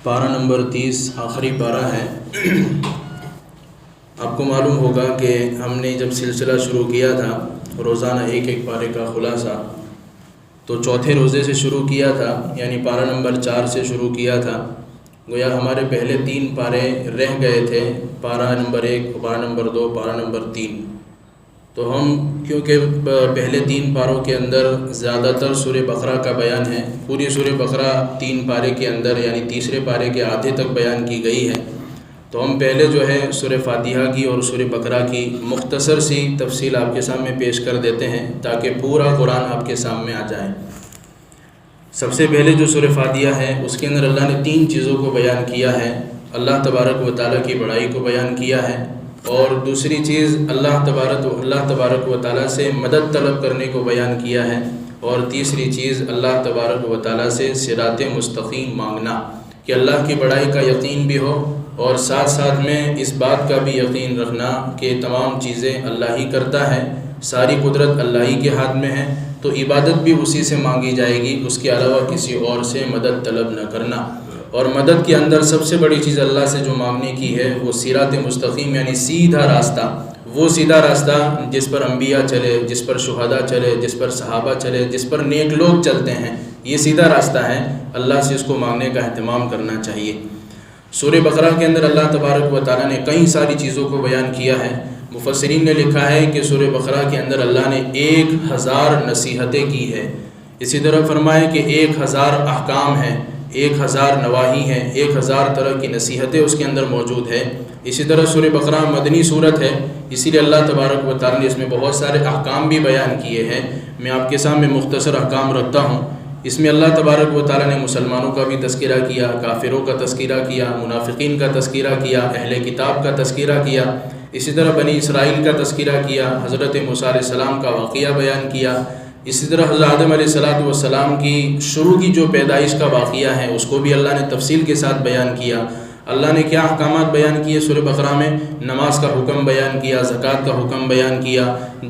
پارہ نمبر 30 آخری پارہ ہے۔ آپ کو معلوم ہوگا کہ ہم نے جب سلسلہ شروع کیا تھا روزانہ ایک ایک پارے کا خلاصہ، تو چوتھے روزے سے شروع کیا تھا، یعنی پارہ نمبر 4 سے شروع کیا تھا۔ گویا ہمارے پہلے 3 پارے رہ گئے تھے، پارہ نمبر 1، پارہ نمبر 2، پارہ نمبر 3۔ تو ہم کیونکہ پہلے 3 پاروں کے اندر زیادہ تر سورہ بقرہ کا بیان ہے، پوری سورہ بقرہ 3 پارے کے اندر یعنی تیسرے پارے کے آدھے تک بیان کی گئی ہے، تو ہم پہلے جو ہے سورہ فاتحہ کی اور سورہ بقرہ کی مختصر سی تفصیل آپ کے سامنے پیش کر دیتے ہیں تاکہ پورا قرآن آپ کے سامنے آ جائے۔ سب سے پہلے جو سورہ فاتحہ ہے اس کے اندر اللہ نے 3 چیزوں کو بیان کیا ہے۔ اللہ تبارک و تعالیٰ کی بڑائی کو بیان کیا ہے، اور دوسری چیز اللہ تبارک و تعالیٰ سے مدد طلب کرنے کو بیان کیا ہے، اور تیسری چیز اللہ تبارک و تعالیٰ سے صراط مستقیم مانگنا کہ اللہ کی بڑائی کا یقین بھی ہو، اور ساتھ ساتھ میں اس بات کا بھی یقین رکھنا کہ تمام چیزیں اللہ ہی کرتا ہے، ساری قدرت اللہ ہی کے ہاتھ میں ہے، تو عبادت بھی اسی سے مانگی جائے گی، اس کے علاوہ کسی اور سے مدد طلب نہ کرنا۔ اور مدد کے اندر سب سے بڑی چیز اللہ سے جو مانگنے کی ہے وہ صراط مستقیم یعنی سیدھا راستہ، وہ سیدھا راستہ جس پر انبیاء چلے، جس پر شہداء چلے، جس پر صحابہ چلے، جس پر نیک لوگ چلتے ہیں، یہ سیدھا راستہ ہے۔ اللہ سے اس کو مانگنے کا اہتمام کرنا چاہیے۔ سورہ بقرہ کے اندر اللہ تبارک و تعالیٰ نے کئی ساری چیزوں کو بیان کیا ہے۔ مفسرین نے لکھا ہے کہ سورہ بقرہ کے اندر اللہ نے 1000 نصیحتیں کی ہے۔ اسی طرح فرمائے کہ 1000 احکام ہیں، 1000 نواہی ہیں، 1000 طرح کی نصیحتیں اس کے اندر موجود ہے۔ اسی طرح سورہ بقرہ مدنی صورت ہے، اسی لیے اللہ تبارک و تعالیٰ نے اس میں بہت سارے احکام بھی بیان کیے ہیں۔ میں آپ کے سامنے مختصر احکام رکھتا ہوں۔ اس میں اللہ تبارک و تعالیٰ نے مسلمانوں کا بھی تذکرہ کیا، کافروں کا تذکرہ کیا، منافقین کا تذکرہ کیا، اہل کتاب کا تذکرہ کیا، اسی طرح بنی اسرائیل کا تذکرہ کیا، حضرت موسیٰ علیہ السلام کا واقعہ بیان کیا، اسی طرح حضرت آدم علیہ السلام کی شروع کی جو پیدائش کا واقعہ ہے اس کو بھی اللہ نے تفصیل کے ساتھ بیان کیا۔ اللہ نے کیا احکامات بیان کیے سورہ بقرہ میں؟ نماز کا حکم بیان کیا، زکوٰۃ کا حکم بیان کیا،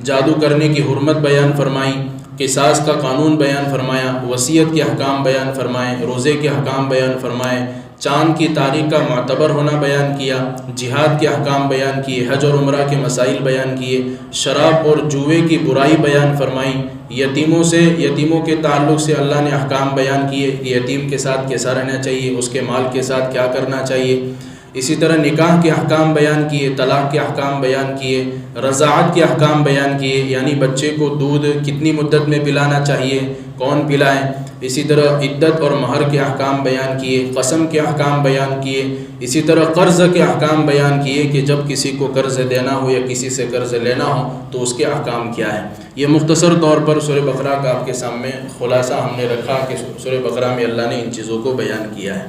جادو کرنے کی حرمت بیان فرمائی، قصاص کا قانون بیان فرمایا، وصیت کے احکام بیان فرمائے، روزے کے احکام بیان فرمائے، چاند کی تاریخ کا معتبر ہونا بیان کیا، جہاد کے احکام بیان کیے، حج اور عمرہ کے مسائل بیان کیے، شراب اور جوئے کی برائی بیان فرمائی، یتیموں کے تعلق سے اللہ نے احکام بیان کیے کہ یتیم کے ساتھ کیسا رہنا چاہیے، اس کے مال کے ساتھ کیا کرنا چاہیے۔ اسی طرح نکاح کے احکام بیان کیے، طلاق کے احکام بیان کیے، رضاعت کے احکام بیان کیے، یعنی بچے کو دودھ کتنی مدت میں پلانا چاہیے، کون پلائے۔ اسی طرح عدت اور مہر کے احکام بیان کیے، قسم کے احکام بیان کیے، اسی طرح قرض کے احکام بیان کیے کہ جب کسی کو قرض دینا ہو یا کسی سے قرض لینا ہو تو اس کے احکام کیا ہے۔ یہ مختصر طور پر سورہ بقرہ کا آپ کے سامنے خلاصہ ہم نے رکھا کہ سورہ بقرہ میں اللہ نے ان چیزوں کو بیان کیا ہے۔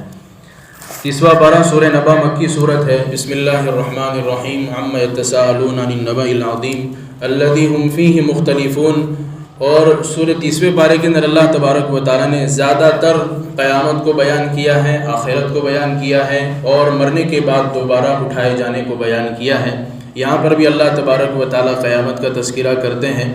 30واں پارہ سورہ نبا مکی صورت ہے۔ بسم اللہ الرحمن الرحیم عما یتساءلون عن النبأ العظیم الذی هم فیہ مختلفون۔ اور سورہ 30ویں پارے کے اندر اللہ تبارک و تعالیٰ نے زیادہ تر قیامت کو بیان کیا ہے، آخرت کو بیان کیا ہے، اور مرنے کے بعد دوبارہ اٹھائے جانے کو بیان کیا ہے۔ یہاں پر بھی اللہ تبارک و تعالیٰ قیامت کا تذکرہ کرتے ہیں۔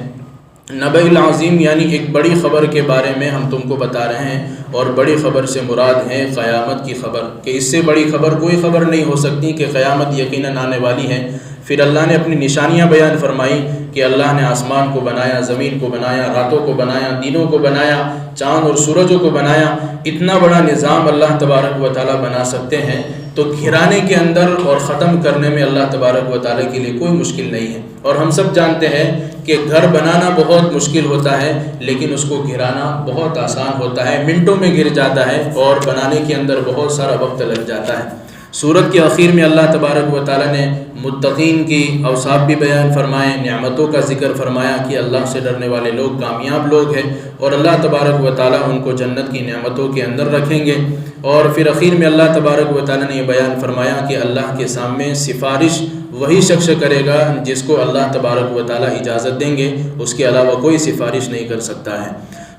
نبأ العظیم یعنی ایک بڑی خبر کے بارے میں ہم تم کو بتا رہے ہیں، اور بڑی خبر سے مراد ہے قیامت کی خبر، کہ اس سے بڑی خبر کوئی خبر نہیں ہو سکتی کہ قیامت یقیناً آنے والی ہے۔ پھر اللہ نے اپنی نشانیاں بیان فرمائی کہ اللہ نے آسمان کو بنایا، زمین کو بنایا، راتوں کو بنایا، دنوں کو بنایا، چاند اور سورجوں کو بنایا۔ اتنا بڑا نظام اللہ تبارک و تعالیٰ بنا سکتے ہیں، تو گھرانے کے اندر اور ختم کرنے میں اللہ تبارک و تعالیٰ کے لیے کوئی مشکل نہیں ہے۔ اور ہم سب جانتے ہیں کہ گھر بنانا بہت مشکل ہوتا ہے، لیکن اس کو گھرانا بہت آسان ہوتا ہے، منٹوں میں گر جاتا ہے، اور بنانے کے اندر بہت سارا وقت لگ جاتا ہے۔ سورت کے آخر میں اللہ تبارک و تعالیٰ نے متقین کی اوصاف بھی بیان فرمائے، نعمتوں کا ذکر فرمایا کہ اللہ سے ڈرنے والے لوگ کامیاب لوگ ہیں، اور اللہ تبارک و تعالیٰ ان کو جنت کی نعمتوں کے اندر رکھیں گے۔ اور پھر آخر میں اللہ تبارک و تعالیٰ نے یہ بیان فرمایا کہ اللہ کے سامنے سفارش وہی شخص کرے گا جس کو اللہ تبارک و تعالیٰ اجازت دیں گے، اس کے علاوہ کوئی سفارش نہیں کر سکتا ہے۔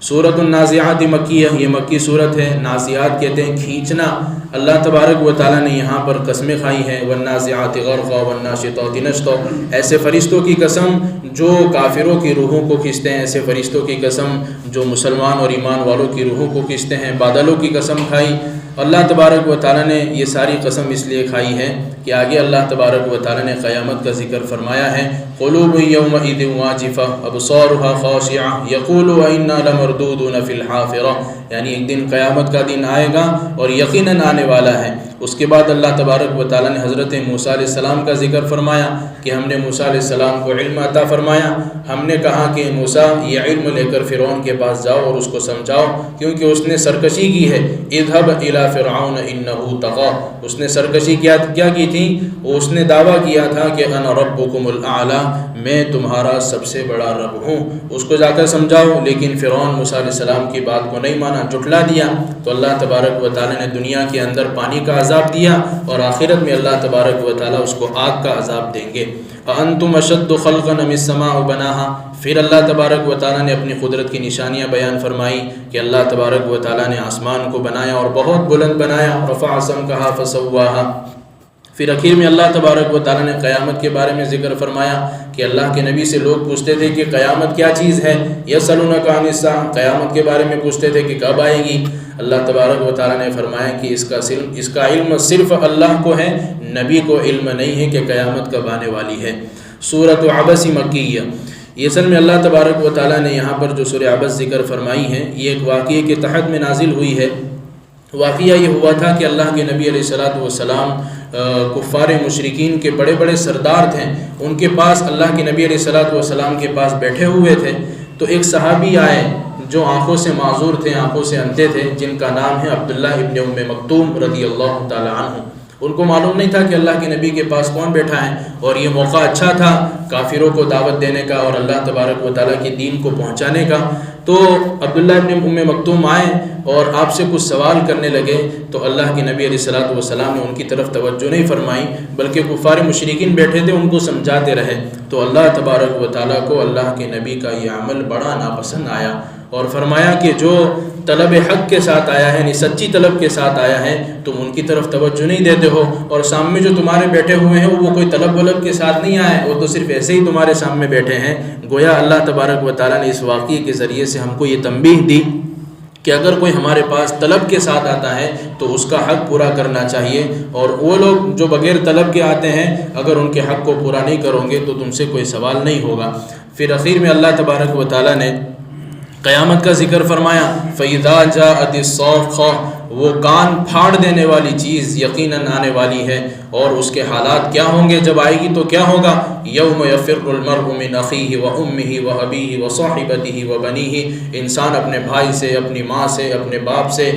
سورۃ النازعات مکیہ، یہ مکی صورت ہے۔ نازعات کہتے ہیں کھینچنا، اللہ تبارک و تعالیٰ نے یہاں پر قسمیں کھائی ہیں، والنازعات غرقا والناشطات نشطا، ایسے فرشتوں کی قسم جو کافروں کی روحوں کو کھینچتے ہیں، ایسے فرشتوں کی قسم جو مسلمان اور ایمان والوں کی روحوں کو کھینچتے ہیں، بادلوں کی قسم کھائی۔ اللہ تبارک و تعالیٰ نے یہ ساری قسم اس لیے کھائی ہے کہ آگے اللہ تبارک و تعالیٰ نے قیامت کا ذکر فرمایا ہے، قلوب یومئذ واجفہ ابصارها خاشعہ یقول انا لمردودون فی الحافرہ، یعنی ایک دن قیامت کا دن آئے گا اور یقیناً آنے والا ہے۔ اس کے بعد اللہ تبارک و تعالیٰ نے حضرت موسیٰ علیہ السلام کا ذکر فرمایا کہ ہم نے موسیٰ علیہ السلام کو علم عطا فرمایا۔ ہم نے کہا کہ موسیٰ یہ علم لے کر فرعون کے پاس جاؤ اور اس کو سمجھاؤ، کیونکہ اس نے سرکشی کی ہے۔ اذهب الى فرعون انه طغى، اس نے سرکشی کیا کی تھی؟ اس نے دعویٰ کیا تھا کہ انا ربکم الاعلی، میں تمہارا سب سے بڑا رب ہوں، اس کو جا کر سمجھاؤ۔ لیکن فرعون موسیٰ علیہ السلام کی بات کو نہیں مانا، جھٹلا دیا، تو اللہ تبارک و تعالیٰ نے دنیا کے اندر پانی کا عذاب دیا اور آخرت میں اللہ تبارک و تعالیٰ اس کو آگ کا عذاب دیں گے۔ أَأَنْتُمْ أَشَدُّ خَلْقًا أَمِ السَّمَاءُ بَنَاهَا، پھر اللہ تبارک و تعالیٰ نے اپنی قدرت کی نشانیاں بیان فرمائی کہ اللہ تبارک و تعالیٰ نے آسمان کو بنایا اور بہت بلند بنایا، رفع سمكها فسواها۔ پھر اخیر میں اللہ تبارک و تعالیٰ نے قیامت کے بارے میں ذکر فرمایا کہ اللہ کے نبی سے لوگ پوچھتے تھے کہ قیامت کیا چیز ہے، یسألونک عن الساعة، قیامت کے بارے میں پوچھتے تھے کہ کب آئے گی۔ اللہ تبارک و تعالیٰ نے فرمایا کہ اس کا علم صرف اللہ کو ہے، نبی کو علم نہیں ہے کہ قیامت کب آنے والی ہے۔ سورۃ عبس مکیہ، یہ اصل میں اللہ تبارک و تعالیٰ نے یہاں پر جو سورہ عبس ذکر فرمائی ہے یہ ایک واقعے کے تحت میں نازل ہوئی ہے۔ واقعہ یہ ہوا تھا کہ اللہ کے نبی علیہ السلام کفار مشرکین کے بڑے بڑے سردار تھے، ان کے پاس اللہ کے نبی علیہ السلام کے پاس بیٹھے ہوئے تھے، تو ایک صحابی آئے جو آنکھوں سے معذور تھے، آنکھوں سے اندھے تھے، جن کا نام ہے عبداللہ ابن ام مکتوم رضی اللہ تعالی عنہ۔ ان کو معلوم نہیں تھا کہ اللہ کے نبی کے پاس کون بیٹھا ہے، اور یہ موقع اچھا تھا کافروں کو دعوت دینے کا اور اللہ تبارک و تعالیٰ کے دین کو پہنچانے کا۔ تو عبداللہ ابن ام مکتوم آئے اور آپ سے کچھ سوال کرنے لگے، تو اللہ کے نبی علیہ السلام نے ان کی طرف توجہ نہیں فرمائی، بلکہ کفار مشرکین بیٹھے تھے ان کو سمجھاتے رہے۔ تو اللہ تبارک و تعالیٰ کو اللہ کے نبی کا یہ عمل بڑا ناپسند آیا، اور فرمایا کہ جو طلب حق کے ساتھ آیا ہے، یعنی سچی طلب کے ساتھ آیا ہے، تم ان کی طرف توجہ نہیں دیتے ہو، اور سامنے جو تمہارے بیٹھے ہوئے ہیں وہ کوئی طلب ولب کے ساتھ نہیں آئے، وہ تو صرف ایسے ہی تمہارے سامنے بیٹھے ہیں۔ گویا اللہ تبارک و تعالیٰ نے اس واقعے کے ذریعے سے ہم کو یہ تنبیہ دی کہ اگر کوئی ہمارے پاس طلب کے ساتھ آتا ہے تو اس کا حق پورا کرنا چاہیے، اور وہ لوگ جو بغیر طلب کے آتے ہیں اگر ان کے حق کو پورا نہیں کرو گے تو تم سے کوئی سوال نہیں ہوگا۔ پھر اخیر میں اللہ تبارک و تعالیٰ نے قیامت کا ذکر فرمایا، فَإِذَا جَاءَتِ الصَّاخَّةُ، وہ کان پھاڑ دینے والی چیز یقیناً آنے والی ہے، اور اس کے حالات کیا ہوں گے جب آئے گی تو کیا ہوگا، یوم یفر المرء من اخیہ وامہ وابیہ وصاحبتہ وبنیہ، انسان اپنے بھائی سے، اپنی ماں سے، اپنے باپ سے،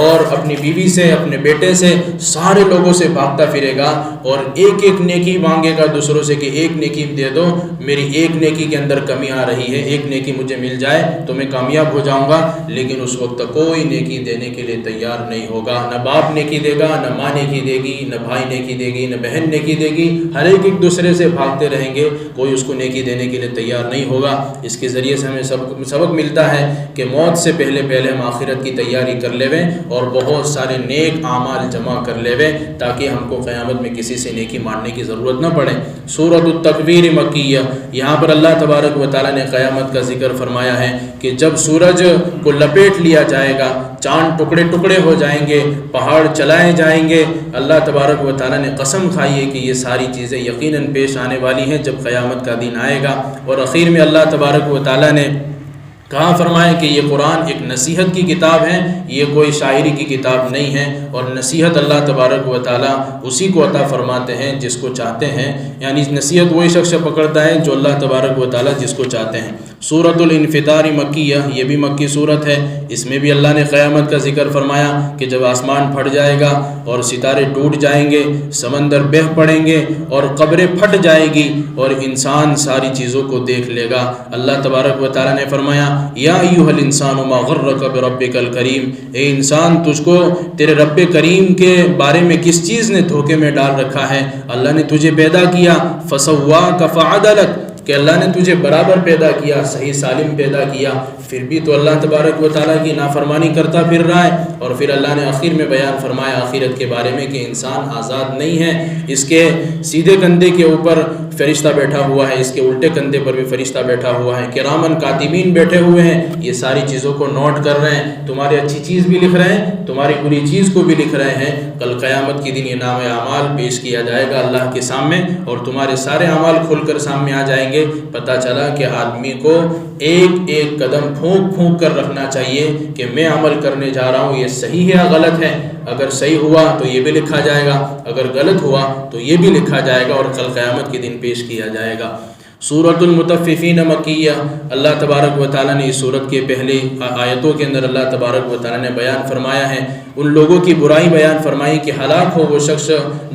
اور اپنی بیوی سے، اپنے بیٹے سے، سارے لوگوں سے بھاگتا پھرے گا، اور ایک ایک نیکی مانگے گا دوسروں سے کہ ایک نیکی دے دو، میری ایک نیکی کے اندر کمی آ رہی ہے، ایک نیکی مجھے مل جائے تو میں کامیاب ہو جاؤں گا۔ لیکن اس وقت کوئی نیکی دینے کے لیے تیار نہیں ہوگا، نہ باپ نیکی دے گا، نہ ماں نیکی دے گی، نہ بھائی نیکی دے گی، نہ بہن نیکی دے گی، ہر ایک دوسرے سے بھاگتے رہیں گے، کوئی اس کو نیکی دینے کے لیے تیار نہیں ہوگا۔ اس کے ذریعے سے ہمیں سبق ملتا ہے کہ موت سے پہلے ہم آخرت کی تیاری کر لیویں اور بہت سارے نیک اعمال جمع کر لیویں، تاکہ ہم کو قیامت میں کسی سے نیکی ماننے کی ضرورت نہ پڑے۔ سورۃ التکویر مکیہ، یہاں پر اللہ تبارک و تعالیٰ نے قیامت کا ذکر فرمایا ہے کہ جب سورج کو لپیٹ لیا جائے گا، چاند ٹکڑے ٹکڑے ہو جائیں گے، پہاڑ چلائے جائیں گے، اللہ تبارک و تعالیٰ نے قسم کھائی ہے کہ یہ ساری چیزیں یقیناً پیش آنے والی ہیں جب قیامت کا دن آئے گا۔ اور اخیر میں اللہ تبارک و تعالیٰ نے کہاں فرمائے کہ یہ قرآن ایک نصیحت کی کتاب ہے، یہ کوئی شاعری کی کتاب نہیں ہے، اور نصیحت اللہ تبارک و تعالیٰ اسی کو عطا فرماتے ہیں جس کو چاہتے ہیں، یعنی نصیحت وہی شخص پکڑتا ہے جو اللہ تبارک و تعالیٰ جس کو چاہتے ہیں۔ سورۃ الانفطار مکیہ، یہ بھی مکی صورت ہے، اس میں بھی اللہ نے قیامت کا ذکر فرمایا کہ جب آسمان پھٹ جائے گا اور ستارے ٹوٹ جائیں گے، سمندر بہہ پڑیں گے اور قبریں پھٹ جائے گی اور انسان ساری چیزوں کو دیکھ لے گا۔ اللہ تبارک و تعالیٰ نے فرمایا، یا ایھا الانسان ما غرک بربک الکریم، اے انسان تجھ کو تیرے رب کریم کے بارے میں کس چیز نے دھوکے میں ڈال رکھا ہے؟ اللہ نے تجھے پیدا کیا، فسواک فعدلک، کہ اللہ نے تجھے برابر پیدا کیا، صحیح سالم پیدا کیا، پھر بھی تو اللہ تبارک و تعالیٰ کی نافرمانی کرتا پھر رہا ہے۔ اور پھر اللہ نے آخر میں بیان فرمایا آخرت کے بارے میں کہ انسان آزاد نہیں ہے، اس کے سیدھے کندھے کے اوپر فرشتہ بیٹھا ہوا ہے، اس کے الٹے کندھے پر بھی فرشتہ بیٹھا ہوا ہے، کرامن کاتبین بیٹھے ہوئے ہیں، یہ ساری چیزوں کو نوٹ کر رہے ہیں، تمہاری اچھی چیز بھی لکھ رہے ہیں، تمہاری بری چیز کو بھی لکھ رہے ہیں۔ کل قیامت کے دن یہ نام اعمال پیش کیا جائے گا اللہ کے سامنے، اور تمہارے سارے اعمال کھل کر سامنے آ جائیں گے۔ پتہ چلا کہ آدمی کو ایک ایک قدم پھونک پھونک کر رکھنا چاہیے کہ میں عمل کرنے جا رہا ہوں، یہ صحیح ہے یا غلط ہے۔ اگر صحیح ہوا تو یہ بھی لکھا جائے گا، اگر غلط ہوا تو یہ بھی لکھا جائے گا، اور کل قیامت کے دن پیش کیا جائے گا۔ سورۃ المطففین مکیہ، اللہ تبارک و تعالیٰ نے اس سورت کے پہلے آیتوں کے اندر اللہ تبارک و تعالیٰ نے بیان فرمایا ہے، ان لوگوں کی برائی بیان فرمائی کہ ہلاک ہو وہ شخص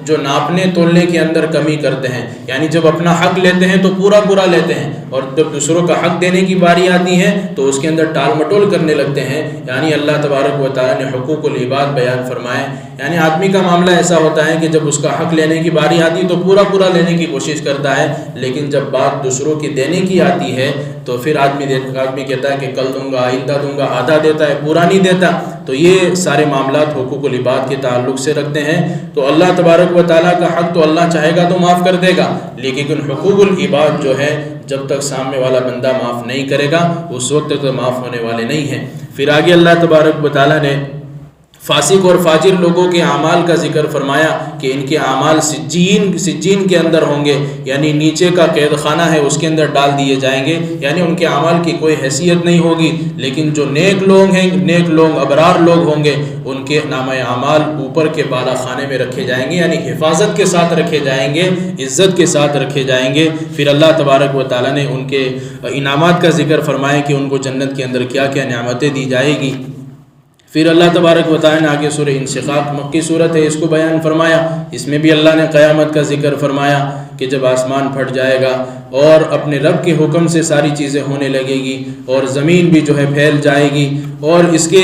جو ناپنے تولنے کے اندر کمی کرتے ہیں، یعنی جب اپنا حق لیتے ہیں تو پورا پورا لیتے ہیں، اور جب دوسروں کا حق دینے کی باری آتی ہے تو اس کے اندر ٹال مٹول کرنے لگتے ہیں۔ یعنی اللہ تبارک و تعالیٰ نے حقوق العباد بیان فرمائے، یعنی آدمی کا معاملہ ایسا ہوتا ہے کہ جب اس کا حق لینے کی باری آتی ہے تو پورا پورا لینے کی کوشش کرتا ہے، لیکن جب بات دوسروں کی دینے کی آتی ہے تو پھر آدمی کہتا ہے کہ کل دوں گا، آئندہ دوں گا، آدھا دیتا ہے، پورا نہیں دیتا۔ تو یہ سارے معاملات حقوق العباد کے تعلق سے رکھتے ہیں۔ تو اللہ تبارک و تعالیٰ کا حق تو اللہ چاہے گا تو معاف کر دے گا، لیکن حقوق العباد جو ہے جب تک سامنے والا بندہ معاف نہیں کرے گا اس وقت تک تو معاف ہونے والے نہیں ہیں۔ پھر آگے اللہ تبارک و تعالیٰ نے فاسق اور فاجر لوگوں کے اعمال کا ذکر فرمایا کہ ان کے اعمال سجین کے اندر ہوں گے، یعنی نیچے کا قید خانہ ہے اس کے اندر ڈال دیے جائیں گے، یعنی ان کے اعمال کی کوئی حیثیت نہیں ہوگی۔ لیکن جو نیک لوگ ہیں، نیک لوگ ابرار لوگ ہوں گے، ان کے نامہ اعمال اوپر کے بالا خانے میں رکھے جائیں گے، یعنی حفاظت کے ساتھ رکھے جائیں گے، عزت کے ساتھ رکھے جائیں گے۔ پھر اللہ تبارک و تعالیٰ نے ان کے انعامات کا ذکر فرمایا کہ ان کو جنت کے اندر کیا کیا نعمتیں دی جائے گی۔ پھر اللہ تبارک و تعالیٰ نے آگے سورہ انشقاق مکی صورت ہے اس کو بیان فرمایا، اس میں بھی اللہ نے قیامت کا ذکر فرمایا کہ جب آسمان پھٹ جائے گا اور اپنے رب کے حکم سے ساری چیزیں ہونے لگے گی اور زمین بھی جو ہے پھیل جائے گی، اور اس کے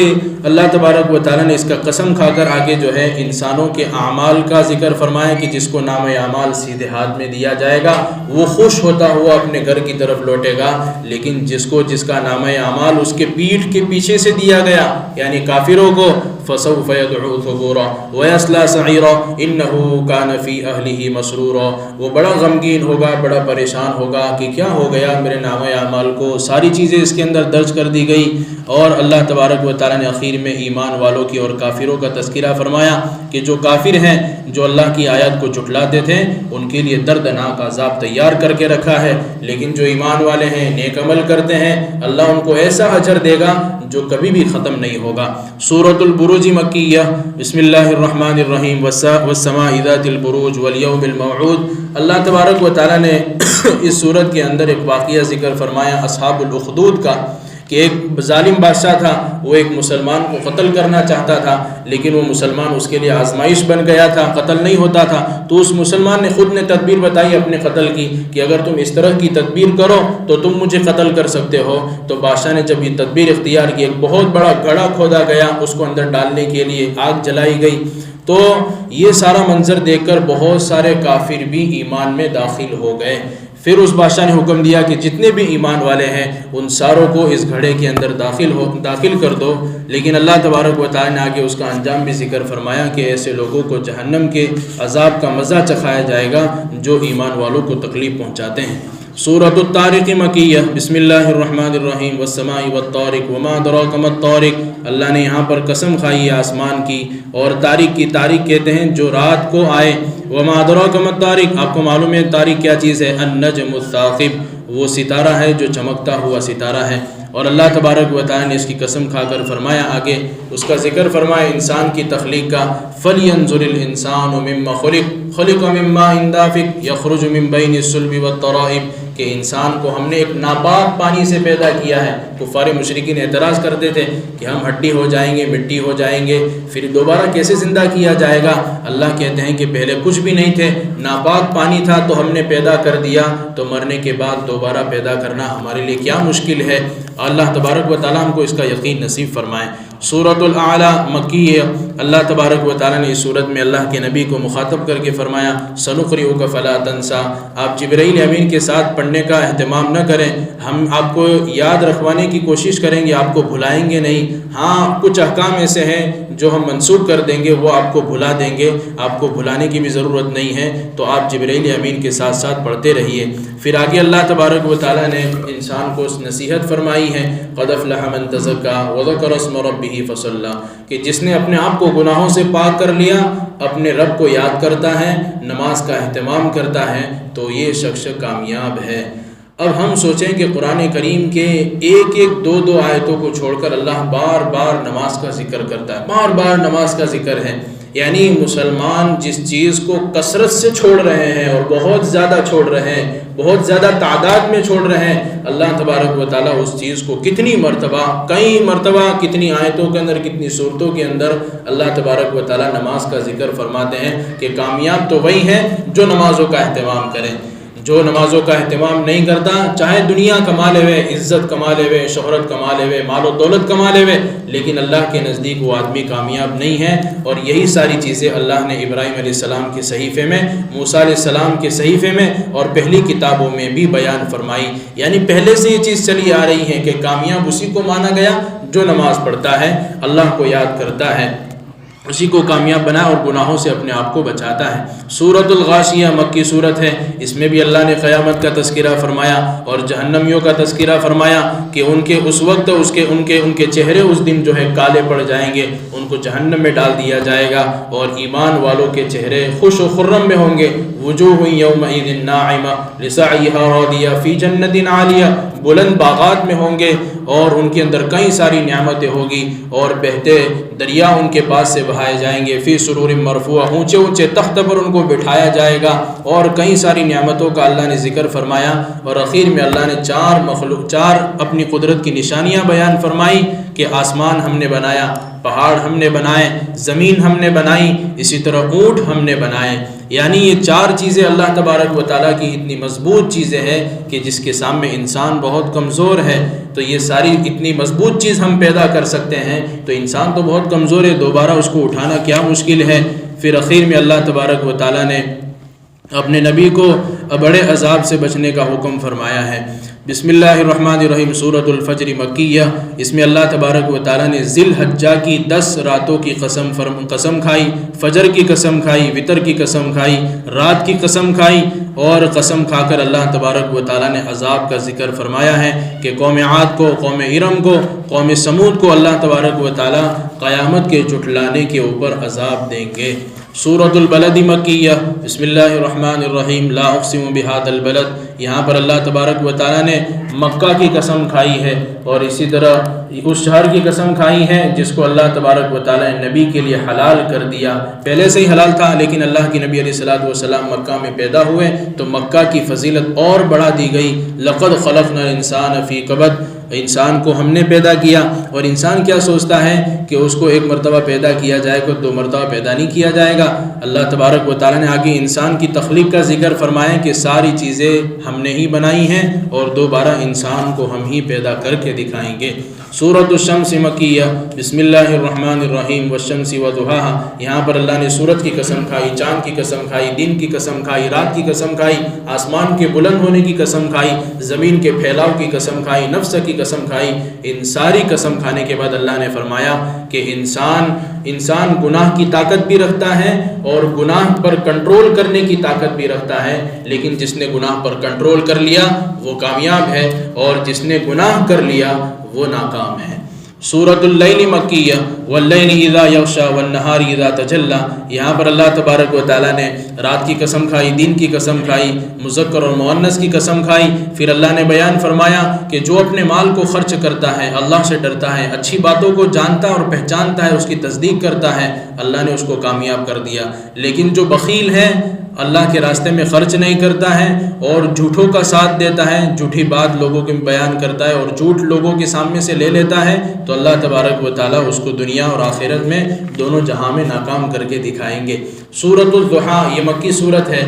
اللہ تبارک و تعالیٰ نے اس کا قسم کھا کر آگے جو ہے انسانوں کے اعمال کا ذکر فرمایا کہ جس کو نام اعمال سیدھے ہاتھ میں دیا جائے گا وہ خوش ہوتا ہوا اپنے گھر کی طرف لوٹے گا، لیکن جس کا نام اعمال اس کے پیٹھ کے پیچھے سے دیا گیا یعنی کافروں کو، فسوف يدعو ثبورا ويصلى سعيرا انه كان في اهله مسرورا، وہ بڑا غمگین ہوگا، بڑا پریشان ہوگا کہ کیا ہو گیا میرے نام اعمال کو، ساری چیزیں اس کے اندر درج کر دی گئی۔ اور اللہ تبارک و تعالیٰ نے اخیر میں ایمان والوں کی اور کافروں کا تذکرہ فرمایا کہ جو کافر ہیں، جو اللہ کی آیات کو جھٹلاتے تھے، ان کے لیے دردناک عذاب تیار کر کے رکھا ہے، لیکن جو ایمان والے ہیں، نیک عمل کرتے ہیں، اللہ ان کو ایسا اجر دے گا جو کبھی بھی ختم نہیں ہوگا۔ سورۃ البروج مکیہ، بسم اللہ الرحمن الرحیم، والسماء ذات البروج والیوم الموعود۔ اللہ تبارک و تعالیٰ نے اس سورت کے اندر ایک واقعہ ذکر فرمایا اصحاب الاخدود کا، کہ ایک ظالم بادشاہ تھا، وہ ایک مسلمان کو قتل کرنا چاہتا تھا، لیکن وہ مسلمان اس کے لیے آزمائش بن گیا تھا، قتل نہیں ہوتا تھا۔ تو اس مسلمان نے خود نے تدبیر بتائی اپنے قتل کی کہ اگر تم اس طرح کی تدبیر کرو تو تم مجھے قتل کر سکتے ہو۔ تو بادشاہ نے جب یہ تدبیر اختیار کی، ایک بہت بڑا گڑھا کھودا گیا، اس کو اندر ڈالنے کے لیے آگ جلائی گئی۔ تو یہ سارا منظر دیکھ کر بہت سارے کافر بھی ایمان میں داخل ہو گئے۔ پھر اس بادشاہ نے حکم دیا کہ جتنے بھی ایمان والے ہیں ان ساروں کو اس گھڑے کے اندر داخل کر دو، لیکن اللہ تبارک و تعالیٰ نے آگے اس کا انجام بھی ذکر فرمایا کہ ایسے لوگوں کو جہنم کے عذاب کا مزہ چکھایا جائے گا جو ایمان والوں کو تکلیف پہنچاتے ہیں۔ سورۃ الطارق مکیہ، بسم اللہ الرحمن الرحیم، والسماء والطارق وما ادراک ما الطارق۔ اللہ نے یہاں پر قسم کھائی ہے آسمان کی اور طارق کی، طارق کہتے ہیں جو رات کو آئے، وما ادراک ما الطارق، آپ کو معلوم ہے طارق کیا چیز ہے؟ النجم الثاقب، وہ ستارہ ہے جو چمکتا ہوا ستارہ ہے۔ اور اللہ تبارک و تعالیٰ نے اس کی قسم کھا کر فرمایا آگے اس کا ذکر فرمایا انسان کی تخلیق کا، فَلْيَنْظُرِ الْإِنسَانُ مِمَّا خُلِقَ مِن مَّاءٍ دَافِقٍ يَخْرُجُ مِن بَيْنِ الصُّلْبِ وَالتَّرَائِبِ، کہ انسان کو ہم نے ایک ناپاک پانی سے پیدا کیا ہے، کفار مشرکین اعتراض کرتے تھے کہ ہم ہڈی ہو جائیں گے، مٹی ہو جائیں گے، پھر دوبارہ کیسے زندہ کیا جائے گا؟ اللہ کہتے ہیں کہ پہلے کچھ بھی نہیں تھے، ناپاک پانی تھا تو ہم نے پیدا کر دیا، تو مرنے کے بعد دوبارہ پیدا کرنا ہمارے لیے کیا مشکل ہے؟ اللہ تبارک و تعالیٰ ہم کو اس کا یقین نصیب فرمائے۔ سورۃ الاعلیٰ مکی ہے۔ اللہ تبارک و تعالیٰ نے اس سورت میں اللہ کے نبی کو مخاطب کر کے فرمایا سنقرئک فلا تنسیٰ، آپ جبرائیل امین کے ساتھ پڑھنے کا اہتمام نہ کریں، ہم آپ کو یاد رکھوانے کی کوشش کریں گے، آپ کو بھلائیں گے نہیں۔ ہاں کچھ احکام ایسے ہیں جو ہم منسوخ کر دیں گے، وہ آپ کو بھلا دیں گے، آپ کو بھلانے کی بھی ضرورت نہیں ہے، تو آپ جبرائیل امین کے ساتھ ساتھ پڑھتے رہیے۔ پھر آگے اللہ تبارک و تعالیٰ نے انسان کو نصیحت فرمائی ہے قد افلح من تزکیٰ وذکر اسم ربہ فصلی، کہ جس نے اپنے آپ کو گناہوں سے پاک کر لیا، اپنے رب کو یاد کرتا ہے، نماز کا اہتمام کرتا ہے، تو یہ شخص کامیاب ہے۔ اب ہم سوچیں کہ قرآن کریم کے ایک ایک دو دو آیتوں کو چھوڑ کر اللہ بار بار نماز کا ذکر کرتا ہے، بار بار نماز کا ذکر ہے، یعنی مسلمان جس چیز کو کثرت سے چھوڑ رہے ہیں اور بہت زیادہ چھوڑ رہے ہیں، بہت زیادہ تعداد میں چھوڑ رہے ہیں، اللہ تبارک و تعالیٰ اس چیز کو کتنی مرتبہ، کئی مرتبہ، کتنی آیتوں کے اندر، کتنی صورتوں کے اندر اللہ تبارک و تعالیٰ نماز کا ذکر فرماتے ہیں کہ کامیاب تو وہی ہیں جو نمازوں کا اہتمام کریں۔ جو نمازوں کا اہتمام نہیں کرتا، چاہے دنیا کما لے ہوئے، عزت کما لے ہوئے، شہرت کما لے ہوئے، مال و دولت کما لے ہوئے، لیکن اللہ کے نزدیک وہ آدمی کامیاب نہیں ہے۔ اور یہی ساری چیزیں اللہ نے ابراہیم علیہ السلام کے صحیفے میں، موسیٰ علیہ السلام کے صحیفے میں اور پہلی کتابوں میں بھی بیان فرمائی، یعنی پہلے سے یہ چیز چلی آ رہی ہے کہ کامیاب اسی کو مانا گیا جو نماز پڑھتا ہے، اللہ کو یاد کرتا ہے، اسی کو کامیاب بنائے اور گناہوں سے اپنے آپ کو بچاتا ہے۔ سورۃ الغاشیہ مکی صورت ہے، اس میں بھی اللہ نے قیامت کا تذکرہ فرمایا اور جہنمیوں کا تذکرہ فرمایا کہ ان کے اس وقت ان کے چہرے اس دن جو ہے کالے پڑ جائیں گے، ان کو جہنم میں ڈال دیا جائے گا، اور ایمان والوں کے چہرے خوش و خرم میں ہوں گے۔ وجوہ یومئذ ناعمہ لسعیہا راضیہ فی جنت عالیہ، بلند باغات میں ہوں گے اور ان کے اندر کئی ساری نعمتیں ہوگی، اور بہتے دریا ان کے پاس سے بہائے جائیں گے، فی سرور مرفوعہ، اونچے اونچے تخت پر ان کو بٹھایا جائے گا، اور کئی ساری نعمتوں کا اللہ نے ذکر فرمایا۔ اور اخیر میں اللہ نے چار اپنی قدرت کی نشانیاں بیان فرمائی کہ آسمان ہم نے بنایا، پہاڑ ہم نے بنائے، زمین ہم نے بنائی، اسی طرح اونٹ ہم نے بنائے، یعنی یہ چار چیزیں اللہ تبارک و تعالیٰ کی اتنی مضبوط چیزیں ہیں کہ جس کے سامنے انسان بہت کمزور ہے، تو یہ ساری اتنی مضبوط چیز ہم پیدا کر سکتے ہیں، تو انسان تو بہت کمزور ہے، دوبارہ اس کو اٹھانا کیا مشکل ہے۔ پھر اخیر میں اللہ تبارک و تعالیٰ نے اپنے نبی کو بڑے عذاب سے بچنے کا حکم فرمایا ہے۔ بسم اللہ الرحمن الرحیم، سورۃ الفجر مکیہ، اس میں اللہ تبارک و تعالیٰ نے ذی الحجہ کی 10 راتوں کی قسم کھائی، فجر کی قسم کھائی، وتر کی قسم کھائی، رات کی قسم کھائی، اور قسم کھا کر اللہ تبارک و تعالیٰ نے عذاب کا ذکر فرمایا ہے کہ قوم عاد کو، قوم ارم کو، قوم سمود کو اللہ تبارک و تعالیٰ قیامت کے جھٹلانے کے اوپر عذاب دیں گے۔ سورۃ البلد مکیہ، بسم اللہ الرحمن الرحیم، لا اقسم بہذا البلد، یہاں پر اللہ تبارک و تعالیٰ نے مکہ کی قسم کھائی ہے، اور اسی طرح اس شہر کی قسم کھائی ہے جس کو اللہ تبارک و تعالیٰ نے نبی کے لیے حلال کر دیا، پہلے سے ہی حلال تھا، لیکن اللہ کے نبی علیہ الصلوۃ والسلام مکہ میں پیدا ہوئے تو مکہ کی فضیلت اور بڑھا دی گئی۔ لقد خلقنا الانسان فی کبد، انسان کو ہم نے پیدا کیا، اور انسان کیا سوچتا ہے کہ اس کو ایک مرتبہ پیدا کیا جائے گا، 2 مرتبہ پیدا نہیں کیا جائے گا۔ اللہ تبارک و تعالیٰ نے آگے انسان کی تخلیق کا ذکر فرمایا کہ ساری چیزیں ہم نے ہی بنائی ہیں، اور دوبارہ انسان کو ہم ہی پیدا کر کے دکھائیں گے۔ سورۃ الشمس مکیہ، بسم اللہ الرحمن الرحیم، والشمس وضحاہا، یہاں پر اللہ نے سورج کی قسم کھائی، چاند کی قسم کھائی، دن کی قسم کھائی، رات کی قسم کھائی، آسمان کے بلند ہونے کی قسم کھائی، زمین کے پھیلاؤ کی قسم کھائی، نفس کی قسم کھائی۔ ان ساری قسم کھانے کے بعد اللہ نے فرمایا کہ انسان گناہ کی طاقت بھی رکھتا ہے اور گناہ پر کنٹرول کرنے کی طاقت بھی رکھتا ہے، لیکن جس نے گناہ پر کنٹرول کر لیا وہ کامیاب ہے، اور جس نے گناہ کر لیا وہ ناکام ہے۔ سورۃ اللیل مکیہ، واللیل اذا یغشی والنہار اذا تجلی، یہاں پر اللہ تبارک و تعالیٰ نے رات کی قسم کھائی، دن کی قسم کھائی، مذکر اور مؤنث کی قسم کھائی۔ پھر اللہ نے بیان فرمایا کہ جو اپنے مال کو خرچ کرتا ہے، اللہ سے ڈرتا ہے، اچھی باتوں کو جانتا اور پہچانتا ہے، اس کی تصدیق کرتا ہے، اللہ نے اس کو کامیاب کر دیا۔ لیکن جو بخیل ہے، اللہ کے راستے میں خرچ نہیں کرتا ہے اور جھوٹوں کا ساتھ دیتا ہے، جھوٹی بات لوگوں کے بیان کرتا ہے اور جھوٹ لوگوں کے سامنے سے لے لیتا ہے، تو اللہ تبارک و تعالیٰ اس کو دنیا اور آخرت میں دونوں جہاں میں ناکام کر کے دکھائیں گے۔ سورۃ الضحیٰ یہ مکی صورت ہے۔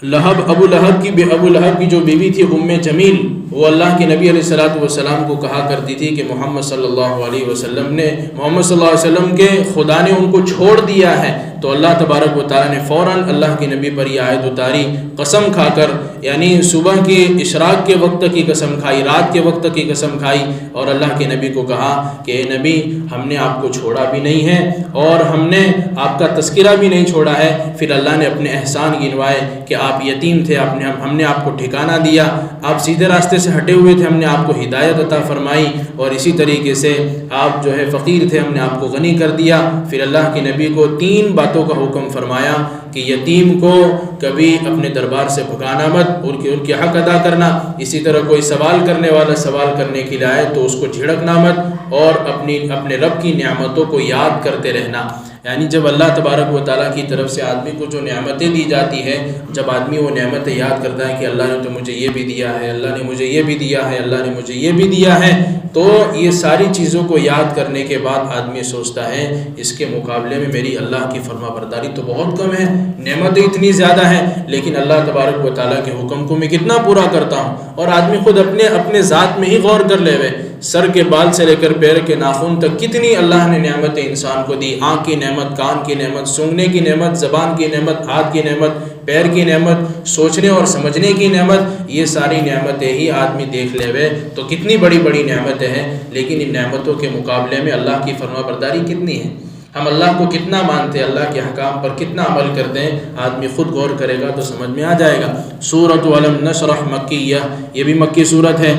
ابو لہب کی جو بیوی تھی ام جمیل، وہ اللہ کے نبی علیہ السلام کو کہا کرتی تھی کہ محمد صلی اللہ علیہ وسلم کے خدا نے ان کو چھوڑ دیا ہے، تو اللہ تبارک و تعالیٰ نے فوراً اللہ کے نبی پر یہ آیت اتاری، قسم کھا کر، یعنی صبح کے اشراق کے وقت کی قسم کھائی، رات کے وقت کی قسم کھائی، اور اللہ کے نبی کو کہا کہ اے نبی، ہم نے آپ کو چھوڑا بھی نہیں ہے اور ہم نے آپ کا تذکرہ بھی نہیں چھوڑا ہے۔ پھر اللہ نے اپنے احسان گنوائے کہ آپ یتیم تھے، ہم نے آپ کو ٹھکانہ دیا، آپ سیدھے راستے سے ہٹے ہوئے تھے، ہم نے آپ کو ہدایت عطا فرمائی، اور اسی طریقے سے آپ جو ہے فقیر تھے، ہم نے آپ کو غنی کر دیا۔ پھر اللہ کے نبی کو 3 باتوں کا حکم فرمایا کہ یتیم کو کبھی اپنے دربار سے بھگانا مت، ان کے حق ادا کرنا، اسی طرح کوئی سوال کرنے والا سوال کرنے کے لیے آئے تو اس کو جھڑکنا مت، اور اپنے رب کی نعمتوں کو یاد کرتے رہنا۔ یعنی جب اللہ تبارک و تعالیٰ کی طرف سے آدمی کو جو نعمتیں دی جاتی ہے، جب آدمی وہ نعمتیں یاد کرتا ہے کہ اللہ نے تو مجھے یہ بھی دیا ہے، اللہ نے مجھے یہ بھی دیا ہے، اللہ نے مجھے یہ بھی دیا ہے، تو یہ ساری چیزوں کو یاد کرنے کے بعد آدمی سوچتا ہے اس کے مقابلے میں میری اللہ کی فرما برداری تو بہت کم ہے، نعمتیں اتنی زیادہ ہیں، لیکن اللہ تبارک و تعالیٰ کے حکم کو میں کتنا پورا کرتا ہوں۔ اور آدمی خود اپنے ذات میں ہی غور کر لے، سر کے بال سے لے کر پیر کے ناخن تک کتنی اللہ نے نعمتیں انسان کو دی، آنکھ کی نعمت، کان کی نعمت، سونگنے کی نعمت، زبان کی نعمت، ہاتھ کی نعمت، پیر کی نعمت، سوچنے اور سمجھنے کی نعمت، یہ ساری نعمتیں ہی آدمی دیکھ لے تو کتنی بڑی بڑی نعمتیں ہیں، لیکن ان نعمتوں کے مقابلے میں اللہ کی فرما برداری کتنی ہے، ہم اللہ کو کتنا مانتے ہیں، اللہ کے احکام پر کتنا عمل کرتے ہیں، آدمی خود غور کرے گا تو سمجھ میں آ جائے گا۔ سورۃ علم نشرح مکیہ، یہ بھی مکی صورت ہے۔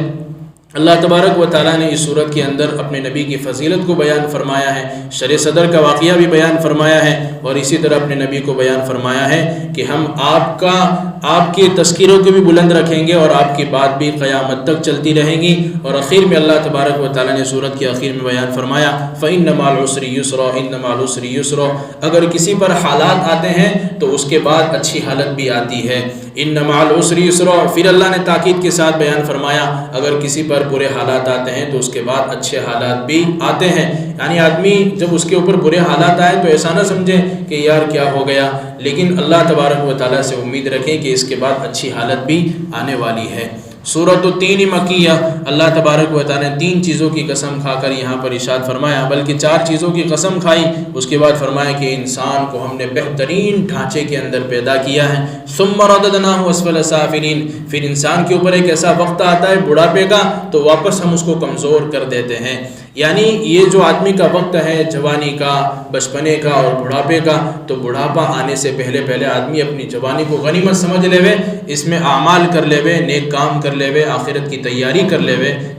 اللہ تبارک و تعالیٰ نے اس صورت کے اندر اپنے نبی کی فضیلت کو بیان فرمایا ہے، شرع صدر کا واقعہ بھی بیان فرمایا ہے، اور اسی طرح اپنے نبی کو بیان فرمایا ہے کہ ہم آپ کے تذکیروں کو بھی بلند رکھیں گے اور آپ کی بات بھی قیامت تک چلتی رہیں گی۔ اور آخر میں اللہ تبارک و تعالیٰ نے صورت کے آخر میں بیان فرمایا فَإِنَّ مَعَ الْعُسْرِ يُسْرًا إِنَّ مَعَ الْعُسْرِ يُسْرًا، اگر کسی پر حالات آتے ہیں تو اس کے بعد اچھی حالت بھی آتی ہے۔ إِنَّ مَعَ الْعُسْرِ يُسْرًا، پھر اللہ نے تاکید کے ساتھ بیان فرمایا اگر کسی پر برے حالات آتے ہیں تو اس کے بعد اچھے حالات بھی آتے ہیں۔ یعنی آدمی جب اس کے اوپر برے حالات آئے تو ایسا نہ سمجھے کہ یار کیا ہو گیا، لیکن اللہ تبارک و تعالیٰ سے امید رکھیں کہ اس کے بعد اچھی حالت بھی آنے والی ہے۔ سورۃ التین مکیہ، اللہ تبارک و تعالیٰ نے 3 چیزوں کی قسم کھا کر یہاں پر ارشاد فرمایا، بلکہ 4 چیزوں کی قسم کھائی، اس کے بعد فرمایا کہ انسان کو ہم نے بہترین ڈھانچے کے اندر پیدا کیا ہے۔ ثم رددناہ اسفل سافلین، پھر انسان کے اوپر ایک ایسا وقت آتا ہے بڑھاپے کا تو واپس ہم اس کو کمزور کر دیتے ہیں۔ یعنی یہ جو آدمی کا وقت ہے جوانی کا، بچپنے کا اور بڑھاپے کا، تو بڑھاپا آنے سے پہلے آدمی اپنی جوانی کو غنیمت سمجھ لے، اس میں اعمال کر لے، نیک کام کر لے، آخرت کی تیاری کر لے،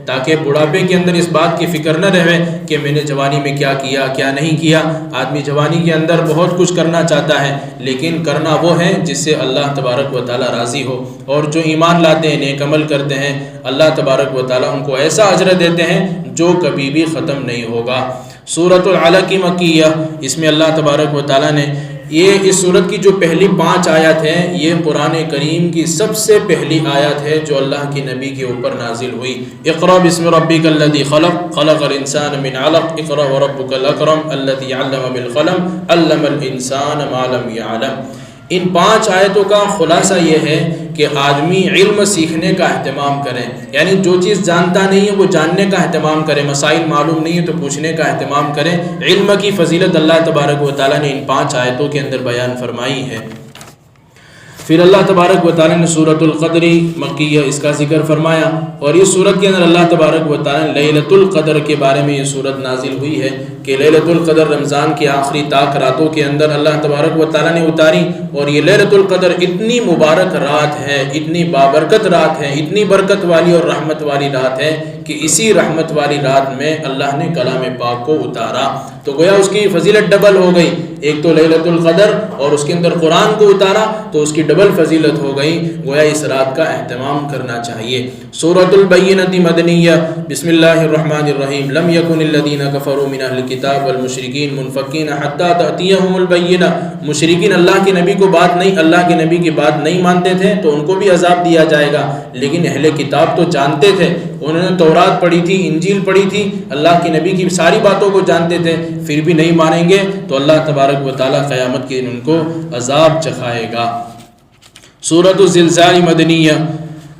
تاکہ بڑھاپے کے اندر اس بات کی فکر نہ رہے کہ میں نے جوانی میں کیا کیا کیا نہیں کیا۔ آدمی جوانی کے اندر بہت کچھ کرنا چاہتا ہے، لیکن کرنا وہ ہے جس سے اللہ تبارک و تعالیٰ راضی ہو، اور جو ایمان لاتے ہیں، نیک عمل کرتے ہیں، اللہ تبارک و تعالیٰ ان کو ایسا اجر دیتے ہیں جو کبھی بھی ختم نہیں ہوگا۔ سورۃ العلق مکیہ، اس میں اللہ تبارک و تعالیٰ نے اس سورت کی جو پہلی 5 آیات ہیں، یہ قرآن کریم کی سب سے پہلی آیت ہے جو اللہ کے نبی کے اوپر نازل ہوئی۔ اقرأ بسم ربک الذی خلق، خلق الانسان من علق، اقرأ وربک الاکرم الذی علم بالقلم، علم الانسان ما لم یعلم۔ ان 5 آیتوں کا خلاصہ یہ ہے کہ آدمی علم سیکھنے کا اہتمام کرے، یعنی جو چیز جانتا نہیں ہے وہ جاننے کا اہتمام کرے، مسائل معلوم نہیں ہے تو پوچھنے کا اہتمام کرے۔ علم کی فضیلت اللہ تبارک و تعالیٰ نے ان 5 آیتوں کے اندر بیان فرمائی ہے۔ پھر اللہ تبارک و تعالیٰ نے سورۃ القدر مکیہ اس کا ذکر فرمایا، اور اس سورت کے اندر اللہ تبارک و تعالیٰ نے لیلۃ القدر کے بارے میں یہ سورت نازل ہوئی ہے کہ لیلۃ القدر رمضان کی آخری طاق راتوں کے اندر اللہ تبارک و تعالیٰ نے اتاری، اور یہ لیلۃ القدر اتنی مبارک رات ہے، اتنی بابرکت رات ہے، اتنی برکت والی اور رحمت والی رات ہے کہ اسی رحمت والی رات میں اللہ نے کلام پاک کو اتارا۔ تو گویا اس کی فضیلت ڈبل ہو گئی، ایک تو لیلۃ القدر اور اس کے اندر قرآن کو اتارا تو اس کی ڈبل فضیلت ہو گئی، گویا اس رات کا اہتمام کرنا چاہیے۔ سورۃ البینہ مدنیہ، بسم اللہ الرحمن الرحیم، لم یکن الذین کفروا من اہل الکتاب والمشرکین منفکین حتی تأتیہم البینہ، مشرکین اللہ کے نبی کو اللہ کے نبی کی بات نہیں مانتے تھے تو ان کو بھی عذاب دیا جائے گا، لیکن اہل کتاب تو جانتے تھے، انہوں نے تورات پڑھی تھی، انجیل پڑھی تھی، اللہ کے نبی کی ساری باتوں کو جانتے تھے، پھر بھی نہیں مانیں گے تو اللہ تبارک و تعالیٰ قیامت کے دن ان کو عذاب چکھائے گا۔ سورۃ الزلزال مدنیہ،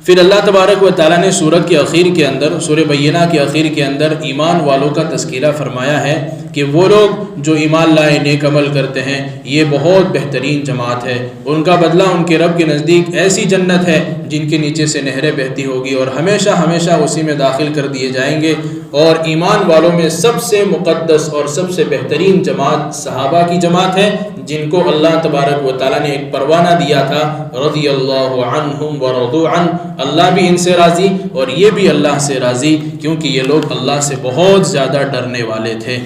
پھر اللہ تبارک و تعالیٰ نے سورت کے اخیر کے اندر، سورہ بینہ کے اخیر کے اندر ایمان والوں کا تذکرہ فرمایا ہے کہ وہ لوگ جو ایمان لائے، نیک عمل کرتے ہیں، یہ بہت بہترین جماعت ہے، ان کا بدلہ ان کے رب کے نزدیک ایسی جنت ہے جن کے نیچے سے نہریں بہتی ہوگی اور ہمیشہ ہمیشہ اسی میں داخل کر دیے جائیں گے۔ اور ایمان والوں میں سب سے مقدس اور سب سے بہترین جماعت صحابہ کی جماعت ہے، جن کو اللہ تبارک و تعالیٰ نے ایک پروانہ دیا تھا، رضی اللہ عنہم ورضوا عنہ، اللہ بھی ان سے راضی اور یہ بھی اللہ سے راضی، کیونکہ یہ لوگ اللہ سے بہت زیادہ ڈرنے والے تھے۔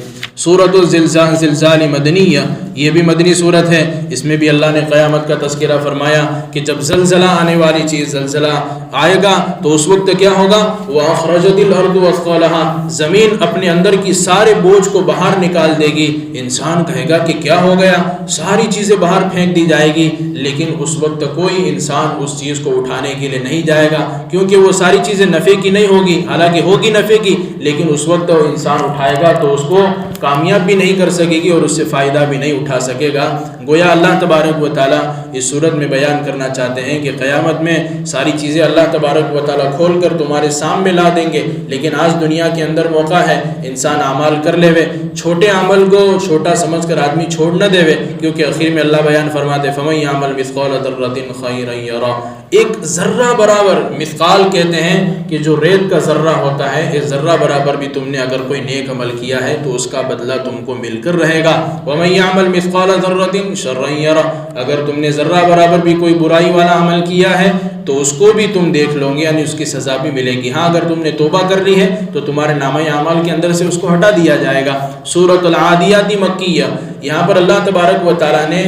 سورۃ الزلزال، زلزال مدنیہ، یہ بھی مدنی صورت ہے، اس میں بھی اللہ نے قیامت کا تذکرہ فرمایا کہ جب زلزلہ آنے والی چیز، زلزلہ آئے گا تو اس وقت کیا ہوگا، وَأَخْرَجَتِ الْأَرْضُ أَثْقَالَهَا، زمین اپنے اندر کی سارے بوجھ کو باہر نکال دے گی، انسان کہے گا کہ کیا ہو گیا، ساری چیزیں باہر پھینک دی جائے گی، لیکن اس وقت کوئی انسان اس چیز کو اٹھانے کے لیے نہیں جائے گا، کیونکہ وہ ساری چیزیں نفع کی نہیں ہوگی، حالانکہ ہوگی نفع کی، لیکن اس وقت وہ انسان اٹھائے گا تو اس کو کامیاب بھی نہیں کر سکے گی اور اس سے فائدہ بھی نہیں اٹھا سکے گا۔ گویا اللہ تبارک و تعالیٰ اس صورت میں بیان کرنا چاہتے ہیں کہ قیامت میں ساری چیزیں اللہ تبارک و تعالیٰ کھول کر تمہارے سامنے لا دیں گے، لیکن آج دنیا کے اندر موقع ہے انسان اعمال کر لے وے، چھوٹے عمل کو چھوٹا سمجھ کر آدمی چھوڑ نہ دے وے، کیونکہ آخر میں اللہ بیان فرماتے فَمَن يَعْمَلْ مِثْقَالَ ذَرَّةٍ خَيْرًا يَرَهُ، ایک ذرہ برابر، مثقال کہتے ہیں کہ جو ریت کا ذرہ ہوتا ہے، اس ذرہ برابر بھی تم نے اگر کوئی نیک عمل کیا ہے تو اس کا بدلہ تم کو مل کر رہے گا۔ وَمَن يَعْمَلْ مِثْقَالَ ذَرَّةٍ شَرًّا يَرَهُ، اگر تم نے ذرہ برابر بھی کوئی برائی والا عمل کیا ہے تو اس کو بھی تم دیکھ لو گے، یعنی اس کی سزا بھی ملے گی۔ ہاں اگر تم نے توبہ کر لی ہے تو تمہارے نامہ اعمال کے اندر سے اس کو ہٹا دیا جائے گا۔ سورۃ العادیات مکیہ، یہاں پر اللہ تبارک و تعالیٰ نے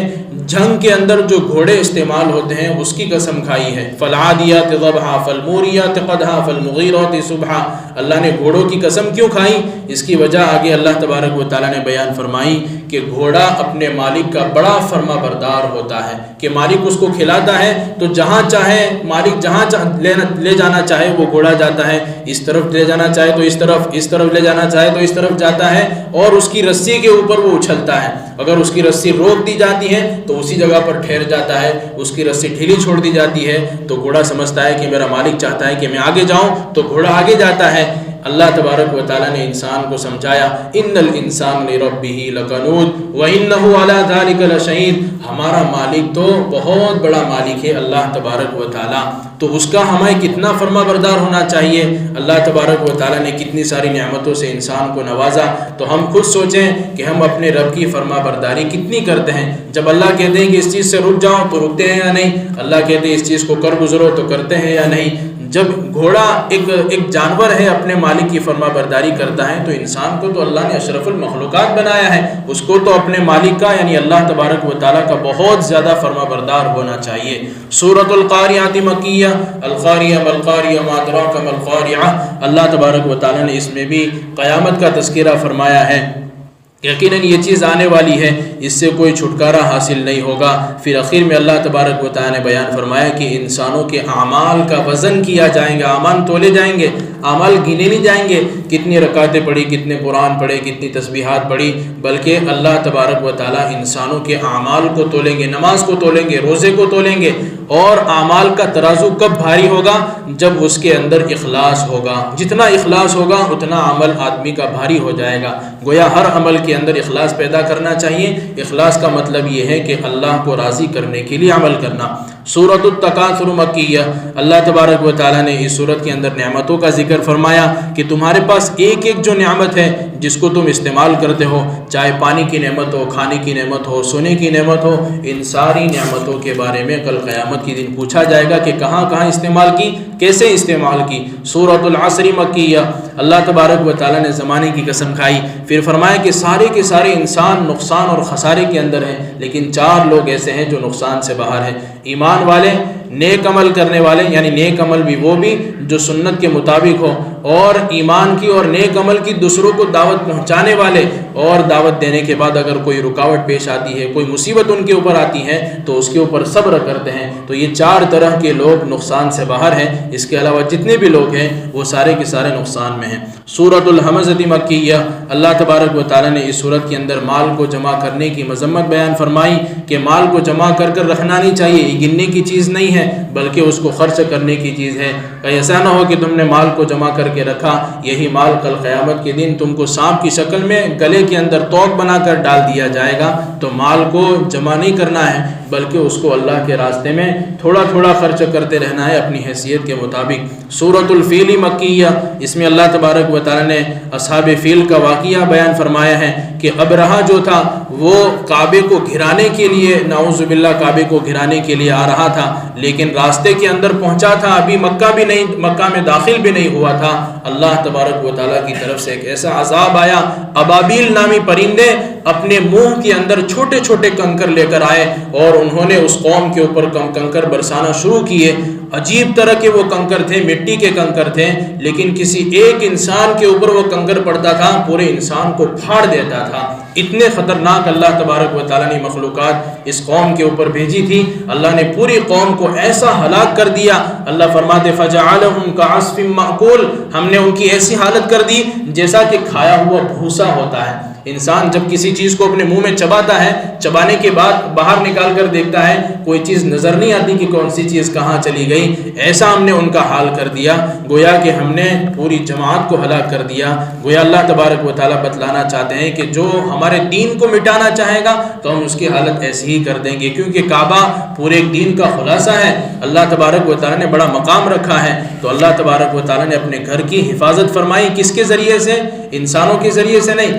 جنگ کے اندر جو گھوڑے استعمال ہوتے ہیں اس کی قسم کھائی ہے، فالعادیات ضبحا فالموریات قدحا فالمغیرات صبحا، اللہ نے گھوڑوں کی قسم کیوں کھائی، اس کی وجہ آگے اللہ تبارک و تعالیٰ نے بیان فرمائی کہ گھوڑا اپنے مالک کا بڑا فرما بردار ہوتا ہے، کہ مالک اس کو کھلاتا ہے تو جہاں چاہے مالک جہاں لے جانا چاہے وہ گھوڑا جاتا ہے، اس طرف لے جانا چاہے تو اس طرف لے جانا چاہے تو اس طرف جاتا ہے، اور اس کی رسی کے اوپر وہ اچھلتا ہے، اگر اس کی رسی روک دی جاتی ہے تو اسی جگہ پر ٹھہر جاتا ہے، اس کی رسی ڈھیلی چھوڑ دی جاتی ہے تو گھوڑا سمجھتا ہے کہ میرا مالک چاہتا ہے کہ میں آگے جاؤں تو گھوڑا آگے جاتا ہے۔ اللہ تبارک و تعالیٰ نے انسان کو سمجھایا ان الانسان لربہ لکنود وانہ علی ذلک لشہید، ہمارا مالک تو بہت بڑا مالک ہے اللہ تبارک و تعالیٰ، تو اس کا ہمیں کتنا فرما بردار ہونا چاہیے۔ اللہ تبارک و تعالیٰ نے کتنی ساری نعمتوں سے انسان کو نوازا، تو ہم خود سوچیں کہ ہم اپنے رب کی فرما برداری کتنی کرتے ہیں۔ جب اللہ کہتے ہیں کہ اس چیز سے رک جاؤ تو رکتے ہیں یا نہیں، اللہ کہتے ہیں اس چیز کو کر گزرو تو کرتے ہیں یا نہیں۔ جب گھوڑا ایک جانور ہے اپنے مالک کی فرما برداری کرتا ہے، تو انسان کو تو اللہ نے اشرف المخلوقات بنایا ہے، اس کو تو اپنے مالک کا یعنی اللہ تبارک و تعالیٰ کا بہت زیادہ فرما بردار ہونا چاہیے۔ سورۃ القاریعۃ مکیہ، القاریہ ما القاریہ ما ادراک ما القاریعہ، اللہ تبارک و تعالیٰ نے اس میں بھی قیامت کا تذکرہ فرمایا ہے، یقیناً یہ چیز آنے والی ہے، اس سے کوئی چھٹکارا حاصل نہیں ہوگا۔ پھر آخر میں اللہ تبارک و تعالیٰ نے بیان فرمایا کہ انسانوں کے اعمال کا وزن کیا جائیں گا، اعمال تولے جائیں گے، اعمال گنے نہیں جائیں گے، کتنی رکعتیں پڑھی، کتنے قرآن پڑھے، کتنی تسبیحات پڑھی، بلکہ اللہ تبارک و تعالیٰ انسانوں کے اعمال کو تولیں گے، نماز کو تولیں گے، روزے کو تولیں گے۔ اور اعمال کا ترازو کب بھاری ہوگا؟ جب اس کے اندر اخلاص ہوگا، جتنا اخلاص ہوگا اتنا عمل آدمی کا بھاری ہو جائے گا۔ گویا ہر عمل کے اندر اخلاص پیدا کرنا چاہیے۔ اخلاص کا مطلب یہ ہے کہ اللہ کو راضی کرنے کے لیے عمل کرنا۔ سورۃ التکاثر مکیہ، اللہ تبارک و تعالیٰ نے اس سورت کے اندر نعمتوں کا ذکر فرمایا کہ تمہارے پاس ایک ایک جو نعمت ہے جس کو تم استعمال کرتے ہو، چاہے پانی کی نعمت ہو، کھانے کی نعمت ہو، سونے کی نعمت ہو، ان ساری نعمتوں کے بارے میں کل قیامت کے دن پوچھا جائے گا کہ کہاں کہاں استعمال کی، کیسے استعمال کی۔ سورۃ العصر مکیہ، اللہ تبارک و تعالیٰ نے زمانے کی قسم کھائی، پھر فرمایا کہ سارے کے سارے انسان نقصان اور خسارے کے اندر ہیں، لیکن 4 لوگ ایسے ہیں جو نقصان سے باہر ہیں: ایمان والے، نیک عمل کرنے والے، یعنی نیک عمل بھی وہ بھی جو سنت کے مطابق ہو، اور ایمان کی اور نیک عمل کی دوسروں کو دعوت پہنچانے والے، اور دعوت دینے کے بعد اگر کوئی رکاوٹ پیش آتی ہے، کوئی مصیبت ان کے اوپر آتی ہے تو اس کے اوپر صبر کرتے ہیں۔ تو یہ 4 طرح کے لوگ نقصان سے باہر ہیں۔ اس کے علاوہ جتنے بھی لوگ ہیں وہ سارے کے سارے نقصان میں ہیں۔ سورۃ الحمزۃ مکیہ، اللہ تبارک و تعالیٰ نے اس سورت کے اندر مال کو جمع کرنے کی مذمت بیان فرمائی کہ مال کو جمع کر رکھنا نہیں چاہیے، یہ گننے کی چیز نہیں ہے بلکہ اس کو خرچ کرنے کی چیز ہے۔ ایسا نہ ہو کہ تم نے مال کو جمع کر کے رکھا، یہی مال کل قیامت کے دن تم کو سانپ کی شکل میں گلے کے اندر توق بنا کر ڈال دیا جائے گا۔ تو مال کو جمع نہیں کرنا ہے بلکہ اس کو اللہ کے راستے میں تھوڑا تھوڑا خرچ کرتے رہنا ہے اپنی حیثیت کے مطابق۔ سورۃ الفیل مکیہ، اس میں اللہ تبارک و تعالیٰ نے اصحاب فیل کا واقعہ بیان فرمایا ہے کہ ابرہہ جو تھا وہ کعبے کو گھرانے کے لیے، نعوذ باللہ کعبے کو گھرانے کے لیے آ رہا تھا، لیکن راستے کے اندر پہنچا تھا، ابھی مکہ میں داخل بھی نہیں ہوا تھا، اللہ تبارک و تعالیٰ کی طرف سے ایک ایسا عذاب آیا، ابابیل نامی پرندے اپنے منہ کے اندر چھوٹے چھوٹے کنکر لے کر آئے اور انہوں نے اس قوم کے اوپر کنکر برسانا شروع کیے۔ عجیب طرح کے وہ کنکر تھے، مٹی کے کنکر تھے، لیکن کسی ایک انسان کے اوپر وہ کنکر پڑتا تھا پورے انسان کو پھاڑ دیتا تھا۔ اتنے خطرناک اللہ تبارک و تعالیٰ نے مخلوقات اس قوم کے اوپر بھیجی تھی۔ اللہ نے پوری قوم کو ایسا ہلاک کر دیا، اللہ فرماتے فَجَعَلَهُمْ كَعَصْفٍ مَأْكُولٍ، ہم نے ان کی ایسی حالت کر دی جیسا کہ کھایا ہوا بھوسا ہوتا ہے۔ انسان جب کسی چیز کو اپنے منہ میں چباتا ہے، چبانے کے بعد باہر نکال کر دیکھتا ہے، کوئی چیز نظر نہیں آتی کہ کون سی چیز کہاں چلی گئی، ایسا ہم نے ان کا حال کر دیا، گویا کہ ہم نے پوری جماعت کو ہلاک کر دیا۔ گویا اللہ تبارک و تعالیٰ بتلانا چاہتے ہیں کہ جو ہمارے دین کو مٹانا چاہے گا تو ہم اس کی حالت ایسی ہی کر دیں گے، کیونکہ کعبہ پورے دین کا خلاصہ ہے، اللہ تبارک و تعالیٰ نے بڑا مقام رکھا ہے۔ تو اللہ تبارک و تعالیٰ نے اپنے گھر کی حفاظت فرمائی، کس کے ذریعے سے؟ انسانوں کے ذریعے سے نہیں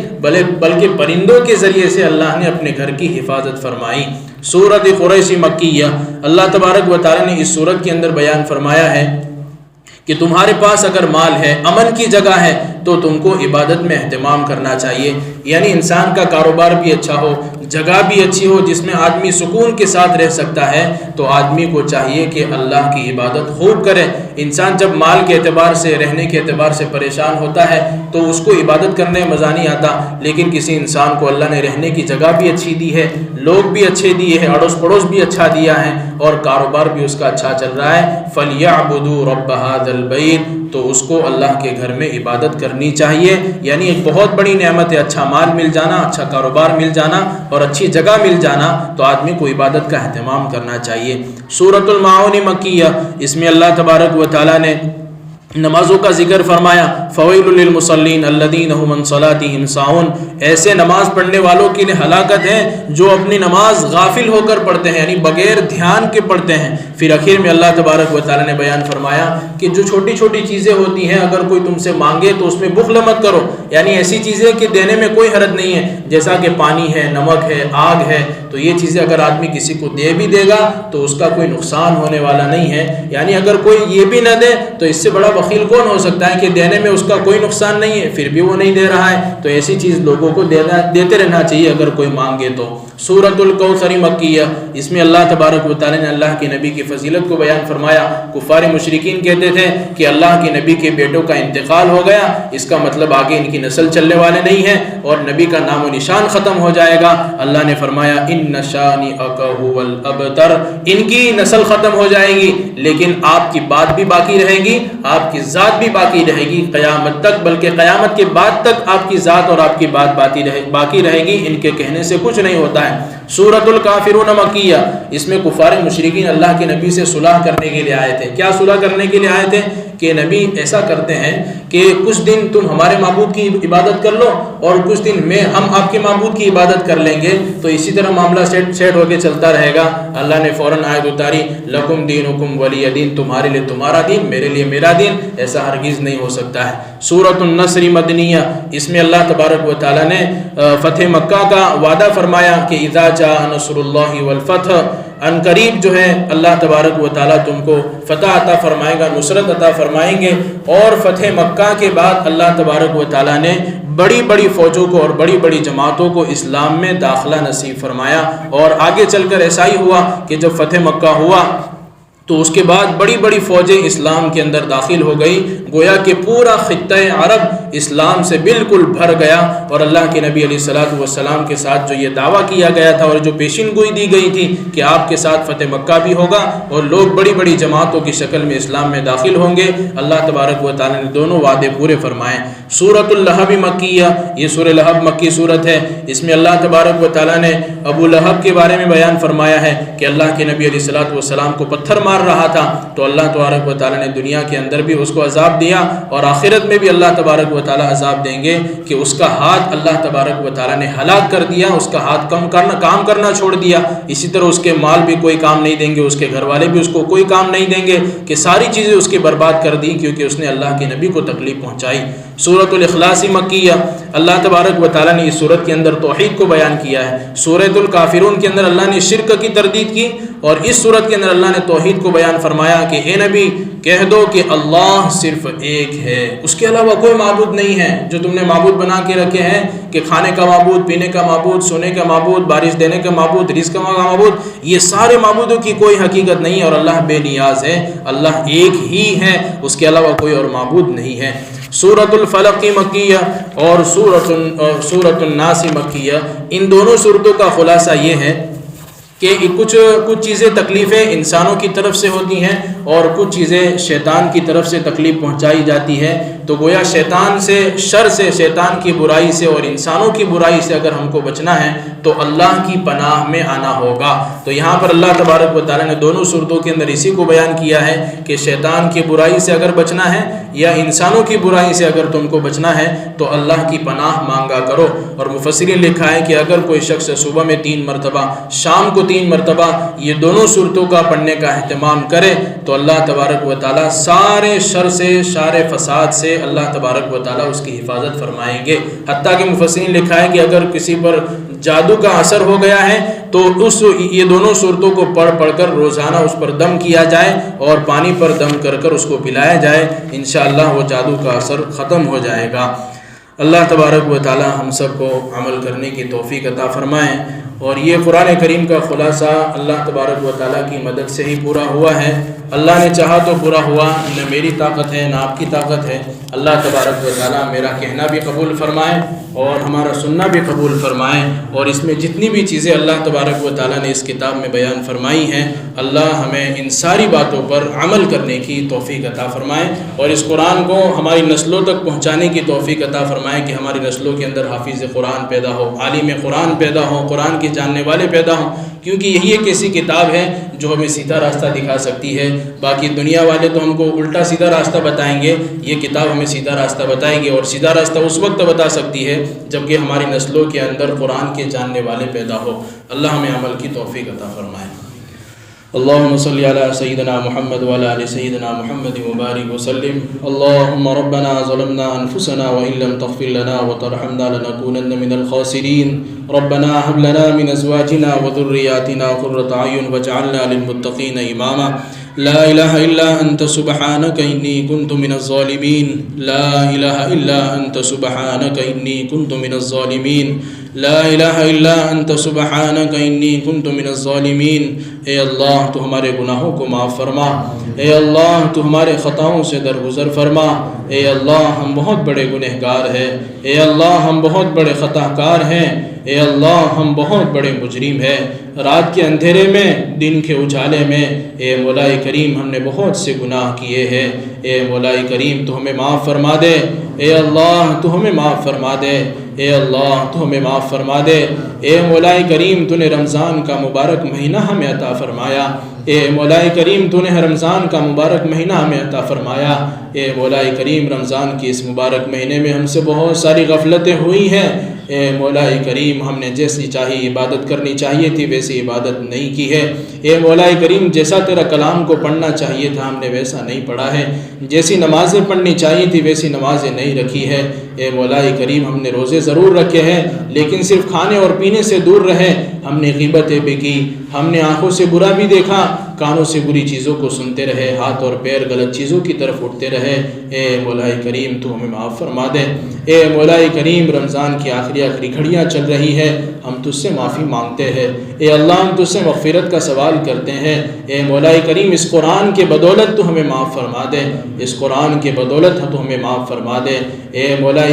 بلکہ پرندوں کے ذریعے سے اللہ نے اپنے گھر کی حفاظت فرمائی۔ سورۃ قریش مکیہ، اللہ تبارک و تعالیٰ نے اس سورت کے اندر بیان فرمایا ہے کہ تمہارے پاس اگر مال ہے، امن کی جگہ ہے، تو تم کو عبادت میں اہتمام کرنا چاہیے، یعنی انسان کا کاروبار بھی اچھا ہو، جگہ بھی اچھی ہو جس میں آدمی سکون کے ساتھ رہ سکتا ہے، تو آدمی کو چاہیے کہ اللہ کی عبادت خوب کرے۔ انسان جب مال کے اعتبار سے، رہنے کے اعتبار سے پریشان ہوتا ہے تو اس کو عبادت کرنے میں مزہ نہیں آتا، لیکن کسی انسان کو اللہ نے رہنے کی جگہ بھی اچھی دی ہے، لوگ بھی اچھے دیے ہیں، اڑوس پڑوس بھی اچھا دیا ہے، اور کاروبار بھی اس کا اچھا چل رہا ہے، فَلْيَعْبُدُوا رَبَّ هَذَا الْبَيْتِ، تو اس کو اللہ کے گھر میں عبادت کرنی چاہیے۔ یعنی ایک بہت بڑی نعمت ہے، اچھا مال مل جانا، اچھا کاروبار مل جانا اور اچھی جگہ مل جانا، تو آدمی کو عبادت کا اہتمام کرنا چاہیے۔ سورۃ الماعون مکیہ، اس میں اللہ تبارک و تعالیٰ نے نمازوں کا ذکر فرمایا، فویل للمصلین الذین هم عن صلاتهم ساہون، ایسے نماز پڑھنے والوں کی ہلاکت ہے جو اپنی نماز غافل ہو کر پڑھتے ہیں، یعنی بغیر دھیان کے پڑھتے ہیں۔ پھر آخر میں اللہ تبارک و تعالیٰ نے بیان فرمایا کہ جو چھوٹی چھوٹی چیزیں ہوتی ہیں اگر کوئی تم سے مانگے تو اس میں بخل مت کرو، یعنی ایسی چیزیں کہ دینے میں کوئی حرج نہیں ہے، جیسا کہ پانی ہے، نمک ہے، آگ ہے، تو یہ چیزیں اگر آدمی کسی کو دے بھی دے گا تو اس کا کوئی نقصان ہونے والا نہیں ہے۔ یعنی اگر کوئی یہ بھی نہ دے تو اس سے بڑا بخیل کون ہو سکتا ہے کہ دینے میں اس کا کوئی نقصان نہیں ہے، پھر بھی وہ نہیں دے رہا ہے، تو ایسی چیز لوگوں کو دیتے رہنا چاہیے اگر کوئی مانگے تو۔ سورۃ الکوثر مکیہ، اس میں اللہ تبارک و تعالیٰ نے اللہ کے نبی کی فضیلت کو بیان فرمایا۔ کفار مشرکین کہتے تھے کہ اللہ کے نبی کے بیٹوں کا انتقال ہو گیا، اس کا مطلب آگے ان کی نسل چلنے والے نہیں ہیں اور نبی کا نام و نشان ختم ہو جائے گا۔ اللہ نے فرمایا ان شانئک ھو الابتر، ان کی نسل ختم ہو جائے گی لیکن آپ کی بات بھی باقی رہے گی، آپ کی ذات بھی باقی رہے گی قیامت تک، بلکہ قیامت کے بعد تک آپ کی ذات اور آپ کی بات باقی رہے گی، ان کے کہنے سے کچھ نہیں ہوتا ہے۔ سورۃ الکافرون مکیہ، اس میں کفار مشرکین اللہ کے نبی سے صلح کرنے کے لیے آئے تھے۔ کیا صلح کرنے کے لیے آئے تھے؟ کہ نبی ایسا کرتے ہیں کہ کچھ دن تم ہمارے معبود کی عبادت کر لو اور کچھ دن میں ہم آپ کے معبود کی عبادت کر لیں گے، تو اسی طرح معاملہ سیٹ ہو کے چلتا رہے گا۔ اللہ نے فوراً آیت اتاری، لکم دینکم ولی دین، تمہارے لیے تمہارا دین، میرے لیے میرا دین، ایسا ہرگز نہیں ہو سکتا ہے۔ سورۃ النصر مدنیہ، اس میں اللہ تبارک و تعالیٰ نے فتح مکہ کا وعدہ فرمایا کہ اذا جاء نصر اللہ والفتح، ان قریب جو ہے اللہ تبارک و تعالیٰ تم کو فتح عطا فرمائے گا، نصرت عطا فرمائیں گے، اور فتح مکہ کے بعد اللہ تبارک و تعالیٰ نے بڑی بڑی فوجوں کو اور بڑی بڑی جماعتوں کو اسلام میں داخلہ نصیب فرمایا۔ اور آگے چل کر ایسا ہی ہوا کہ جب فتح مکہ ہوا تو اس کے بعد بڑی بڑی فوجیں اسلام کے اندر داخل ہو گئی، گویا کہ پورا خطہ عرب اسلام سے بالکل بھر گیا۔ اور اللہ کے نبی علیہ الصلوۃ والسلام کے ساتھ جو یہ دعویٰ کیا گیا تھا اور جو پیشین گوئی دی گئی تھی کہ آپ کے ساتھ فتح مکہ بھی ہوگا اور لوگ بڑی بڑی جماعتوں کی شکل میں اسلام میں داخل ہوں گے، اللہ تبارک و تعالیٰ نے دونوں وعدے پورے فرمائے۔ سورۃ اللہب مکیہ، یہ سورہ لہب مکی صورت ہے۔ اس میں اللہ تبارک و تعالیٰ نے ابو لہب کے بارے میں بیان فرمایا ہے کہ اللہ کے نبی علیہ الصلوۃ والسلام کو پتھر مار رہا تھا تو اللہ تبارک و تعالیٰ نے دنیا کے اندر بھی اس کو عذاب دیا اور آخرت میں بھی اللہ تبارک و تعالیٰ عذاب دیں گے کہ اس کا ہاتھ اللہ تبارک و تعالیٰ نے ہلاک کر دیا، اس کا ہاتھ کام کرنا چھوڑ دیا۔ اسی طرح اس کے مال بھی کوئی کام نہیں دیں گے، اس کے گھر والے بھی اس کو کوئی کام نہیں دیں گے، کہ ساری چیزیں اس کی برباد کر دی کیونکہ اس نے اللہ کے نبی کو تکلیف پہنچائی۔ سورۃ الاخلاص مکیہ، اللہ تبارک و تعالیٰ نے اس سورت کے اندر توحید کو بیان کیا ہے۔ سورۃ الکافرون کے اندر اللہ نے شرک کی تردید کی اور اس سورت کے اندر اللہ نے توحید کو بیان فرمایا کہ اے نبی کہہ دو کہ اللہ صرف ایک ہے، اس کے علاوہ کوئی معبود نہیں ہے۔ جو تم نے معبود بنا کے رکھے ہیں کہ کھانے کا معبود، پینے کا معبود، سونے کا معبود، بارش دینے کا معبود، رزق کا معبود، یہ سارے معبودوں کی کوئی حقیقت نہیں ہے اور اللہ بے نیاز ہے، اللہ ایک ہی ہے، اس کے علاوہ کوئی اور معبود نہیں ہے۔ سورۃ الفلق مکیہ اور سورۃ الناس مکیہ، ان دونوں صورتوں کا خلاصہ یہ ہے کہ کچھ چیزیں تکلیفیں انسانوں کی طرف سے ہوتی ہیں اور کچھ چیزیں شیطان کی طرف سے تکلیف پہنچائی جاتی ہے۔ تو گویا شیطان سے، شر سے، شیطان کی برائی سے اور انسانوں کی برائی سے اگر ہم کو بچنا ہے تو اللہ کی پناہ میں آنا ہوگا۔ تو یہاں پر اللہ تبارک و تعالیٰ نے دونوں صورتوں کے اندر اسی کو بیان کیا ہے کہ شیطان کی برائی سے اگر بچنا ہے یا انسانوں کی برائی سے اگر تم کو بچنا ہے تو اللہ کی پناہ مانگا کرو۔ اور مفسرین لکھا ہے کہ اگر کوئی شخص صبح میں 3 مرتبہ، شام کو 3 مرتبہ یہ دونوں صورتوں کا پڑھنے کا اہتمام کرے تو اللہ تبارک و تعالیٰ سارے شر سے، سارے فساد سے اللہ تبارک و تعالیٰ اس کی حفاظت فرمائیں گے۔ حتیٰ کہ مفسرین لکھا ہے کہ اگر کسی پر جادو کا اثر ہو گیا ہے تو یہ دونوں صورتوں کو پڑھ کر روزانہ اس پر دم کیا جائے اور پانی پر دم کر اس کو پلایا جائے، انشاءاللہ وہ جادو کا اثر ختم ہو جائے گا۔ اللہ تبارک و تعالیٰ ہم سب کو عمل کرنے کی توفیق عطا فرمائیں۔ اور یہ قرآن کریم کا خلاصہ اللہ تبارک و تعالیٰ کی مدد سے ہی پورا ہوا ہے۔ اللہ نے چاہا تو پورا ہوا، نہ میری طاقت ہے نہ آپ کی طاقت ہے۔ اللہ تبارک و تعالیٰ میرا کہنا بھی قبول فرمائے اور ہمارا سننا بھی قبول فرمائے، اور اس میں جتنی بھی چیزیں اللہ تبارک و تعالیٰ نے اس کتاب میں بیان فرمائی ہیں، اللہ ہمیں ان ساری باتوں پر عمل کرنے کی توفیق عطا فرمائے اور اس قرآن کو ہماری نسلوں تک پہنچانے کی توفیق عطا فرمائے کہ ہماری نسلوں کے اندر حافظ قرآن پیدا ہو، عالم قرآن پیدا ہو، قرآن کے جاننے والے پیدا ہوں، کیونکہ یہی ایک ایسی کتاب ہے جو ہمیں سیدھا راستہ دکھا سکتی ہے۔ باقی دنیا والے تو ہم کو الٹا سیدھا راستہ بتائیں گے، یہ کتاب ہمیں سیدھا راستہ بتائے گی، اور سیدھا راستہ اس وقت بتا سکتی ہے جبکہ ہماری نسلوں کے اندر قرآن کے جاننے والے پیدا ہو۔ اللہ ہمیں عمل کی توفیق عطا فرمائے۔ اللهم صل على سيدنا محمد وعلى آل سيدنا محمد وبارك وسلم۔ اللهم ربنا ظلمنا أنفسنا وإن لم تغفر لنا وترحمنا لنكونن من الخاسرين۔ ربنا هب لنا من أزواجنا وذرياتنا قرة أعين واجعلنا للمتقين إماما۔ لا إله إلا أنت سبحانك إني كنت من الظالمين۔ لا إله إلا أنت سبحانك إني كنت من الظالمين۔ لا الہ الا انت سبحانک انی کنت من الظالمین۔ اے اللہ تو ہمارے گناہوں کو معاف فرما، اے اللہ تو ہمارے خطاؤں سے درگزر فرما، اے اللہ ہم بہت بڑے گنہگار ہیں، اے اللہ ہم بہت بڑے خطا کار ہیں، اے اللہ ہم بہت بڑے مجرم ہیں۔ رات کے اندھیرے میں، دن کے اجالے میں، اے مولا کریم ہم نے بہت سے گناہ کیے ہیں، اے مولا کریم تو ہمیں معاف فرما دے، اے اللہ تو ہمیں معاف فرما دے، اے اللہ تو ہمیں معاف فرما دے۔ اے مولا کریم تو نے رمضان کا مبارک مہینہ ہمیں عطا فرمایا، اے مولا کریم تو نے رمضان کا مبارک مہینہ ہمیں عطا فرمایا۔ اے مولا کریم رمضان کی اس مبارک مہینے میں ہم سے بہت ساری غفلتیں ہوئی ہیں، اے مولا کریم ہم نے جیسی چاہی عبادت کرنی چاہیے تھی ویسی عبادت نہیں کی ہے۔ اے مولا کریم جیسا تیرا کلام کو پڑھنا چاہیے تھا ہم نے ویسا نہیں پڑھا ہے، جیسی نمازیں پڑھنی چاہیے تھی ویسی نمازیں نہیں رکھی ہے۔ اے مولا کریم ہم نے روزے ضرور رکھے ہیں لیکن صرف کھانے اور پینے سے دور رہے، ہم نے غیبتیں بھی کی، ہم نے آنکھوں سے برا بھی دیکھا، کانوں سے بری چیزوں کو سنتے رہے، ہاتھ اور پیر غلط چیزوں کی طرف اٹھتے رہے۔ اے مولا کریم تو ہمیں معاف فرما دے۔ اے مولا کریم رمضان کی آخری گھڑیاں چل رہی ہے، ہم تجھ سے معافی مانگتے ہیں۔ اے اللہ ہم تجھ سے مغفرت کا سوال کرتے ہیں۔ اے مولا کریم اس قرآن کے بدولت تو ہمیں معاف فرما دے، اس قرآن کے بدولت تو ہمیں معاف فرما دے۔ اے مولا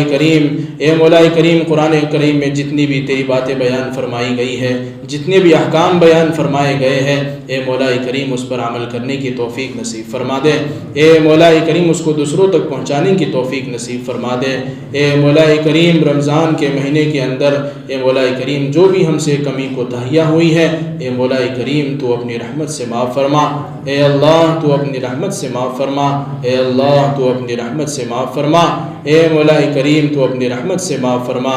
کریم قرآن کریم میں جتنی بھی تیری باتیں بیان فرمائی گئی ہے، جتنے بھی احکام بیان فرمائے گئے ہیں، اے مولا کریم اس پر عمل کرنے کی توفیق نصیب فرما دے۔ اے مولا کریم اس کو دوسروں تک پہنچانے کی توفیق نصیب فرما دے۔ اے مولا کریم رمضان کے مہینے کے اندر اے مولا کریم جو بھی ہم سے کمی کوتاہیاں ہوئی ہے، اے مولا کریم تو اپنی رحمت سے معاف فرما۔ اے اللہ تو اپنی رحمت سے معاف فرما۔ اے اللہ تو اپنی رحمت سے معاف فرما۔ اے مولا کریم تو اپنی رحمت سے معاف فرما۔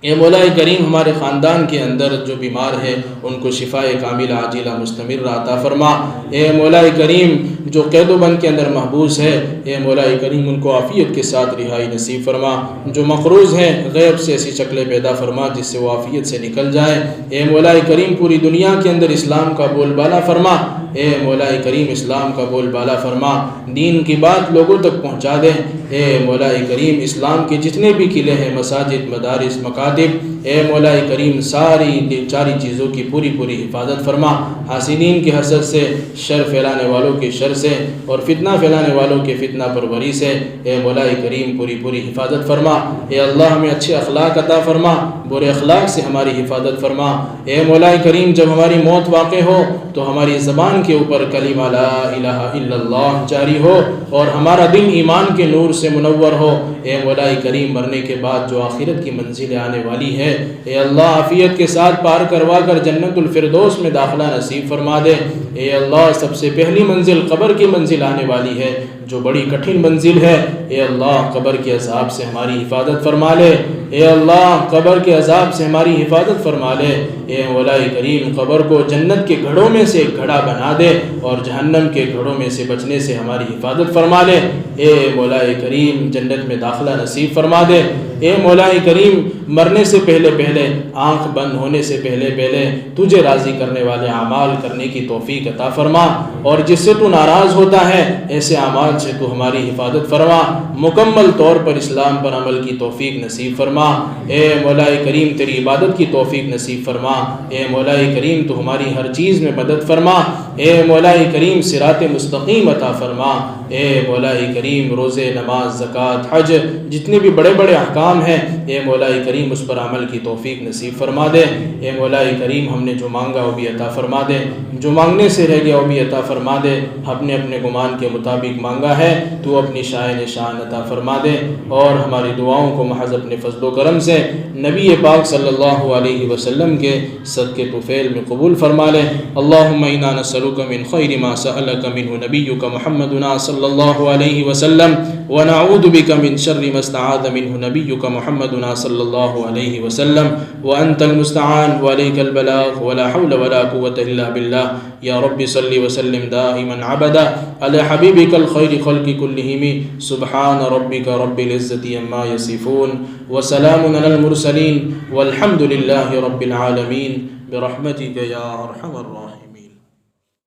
اے مولا کریم ہمارے خاندان کے اندر جو بیمار ہے ان کو شفائے کاملہ عاجلہ مستمرہ عطا فرما۔ اے مولا کریم جو قید و بند کے اندر محبوس ہے، اے مولا کریم ان کو عافیت کے ساتھ رہائی نصیب فرما۔ جو مقروض ہیں غیب سے ایسی شکلیں پیدا فرما جس سے وہ عافیت سے نکل جائے۔ اے مولا کریم پوری دنیا کے اندر اسلام کا بول بالا فرما۔ اے مولا کریم اسلام کا بول بالا فرما، دین کی بات لوگوں تک پہنچا دے۔ اے مولا کریم اسلام کے جتنے بھی قلعے ہیں، مساجد، مدارس، مکاتب، اے مولا کریم ساری چیزوں کی پوری حفاظت فرما۔ حاسدین کے حسد سے، شر پھیلانے والوں کے شر سے اور فتنہ پھیلانے والوں کے فتنہ پروری سے اے مولا کریم پوری حفاظت فرما۔ اے اللہ ہمیں اچھے اخلاق عطا فرما، برے اخلاق سے ہماری حفاظت فرما۔ اے مولا کریم جب ہماری موت واقع ہو تو ہماری زبان کے اوپر کلمہ لا الہ الا اللہ جاری ہو اور ہمارا دل ایمان کے نور سے منور ہو۔ اے مولا کریم مرنے کے بعد جو آخرت کی منزل آنے والی ہے، اے اللہ عافیت کے ساتھ پار کروا کر جنت الفردوس میں داخلہ نصیب فرما دے۔ اے اللہ سب سے پہلی منزل قبر کی منزل آنے والی ہے جو بڑی کٹھن منزل ہے۔ اے اللہ قبر کے عذاب سے ہماری حفاظت فرما لے۔ اے اللہ قبر کے عذاب سے ہماری حفاظت فرما لے۔ اے مولا کریم قبر کو جنت کے گھڑوں میں سے ایک گھڑا بنا دے اور جہنم کے گھڑوں میں سے بچنے سے ہماری حفاظت فرما لے۔ اے مولا کریم جنت میں داخلہ نصیب فرما دے۔ اے مولا کریم مرنے سے پہلے آنکھ بند ہونے سے پہلے تجھے راضی کرنے والے اعمال کرنے کی توفیق عطا فرما، اور جس سے تو ناراض ہوتا ہے ایسے اعمال سے تو ہماری حفاظت فرما۔ مکمل طور پر اسلام پر عمل کی توفیق نصیب فرما۔ اے مولا کریم تیری عبادت کی توفیق نصیب فرما۔ اے مولا کریم تو ہماری ہر چیز میں مدد فرما۔ اے مولا کریم صراط مستقیم عطا فرما۔ اے مولا کریم روزے، نماز، زکوٰۃ، حج جتنے بھی بڑے احکام ہیں، اے مولا کریم اس پر عمل کی توفیق نصیب فرما دے۔ اے مولا کریم ہم نے جو مانگا وہ بھی عطا فرما دے، جو مانگنے سے رہ گیا وہ بھی عطا فرما دے۔ اپنے گمان کے مطابق مانگا ہے تو اپنی شان عطا فرما دے، اور ہماری دعاؤں کو محض اپنے فضل و کرم سے نبی پاک صلی اللہ علیہ وسلم کے صدقے طفیل میں قبول فرما لے۔ اللہم انا نسألک من خیر ما سألک منہ نبیک محمدنا صلی اللہ علیہ وسلم ونعوذ بک من شر ما استعاذ منہ نبیک محمدنا صلی اللہ علیہ وسلم وانت المستعان وعلیک البلاغ ولا حول ولا قوة الا باللہ۔ یا رب صلی وسلم دائما عبدا علی حبیبک الخیر خلق کلہم سبحان ربک رب العزت عما یصفون وسلام علی المرسلین والحمد للہ رب العالمین برحمتک یا ارحم الراحمین۔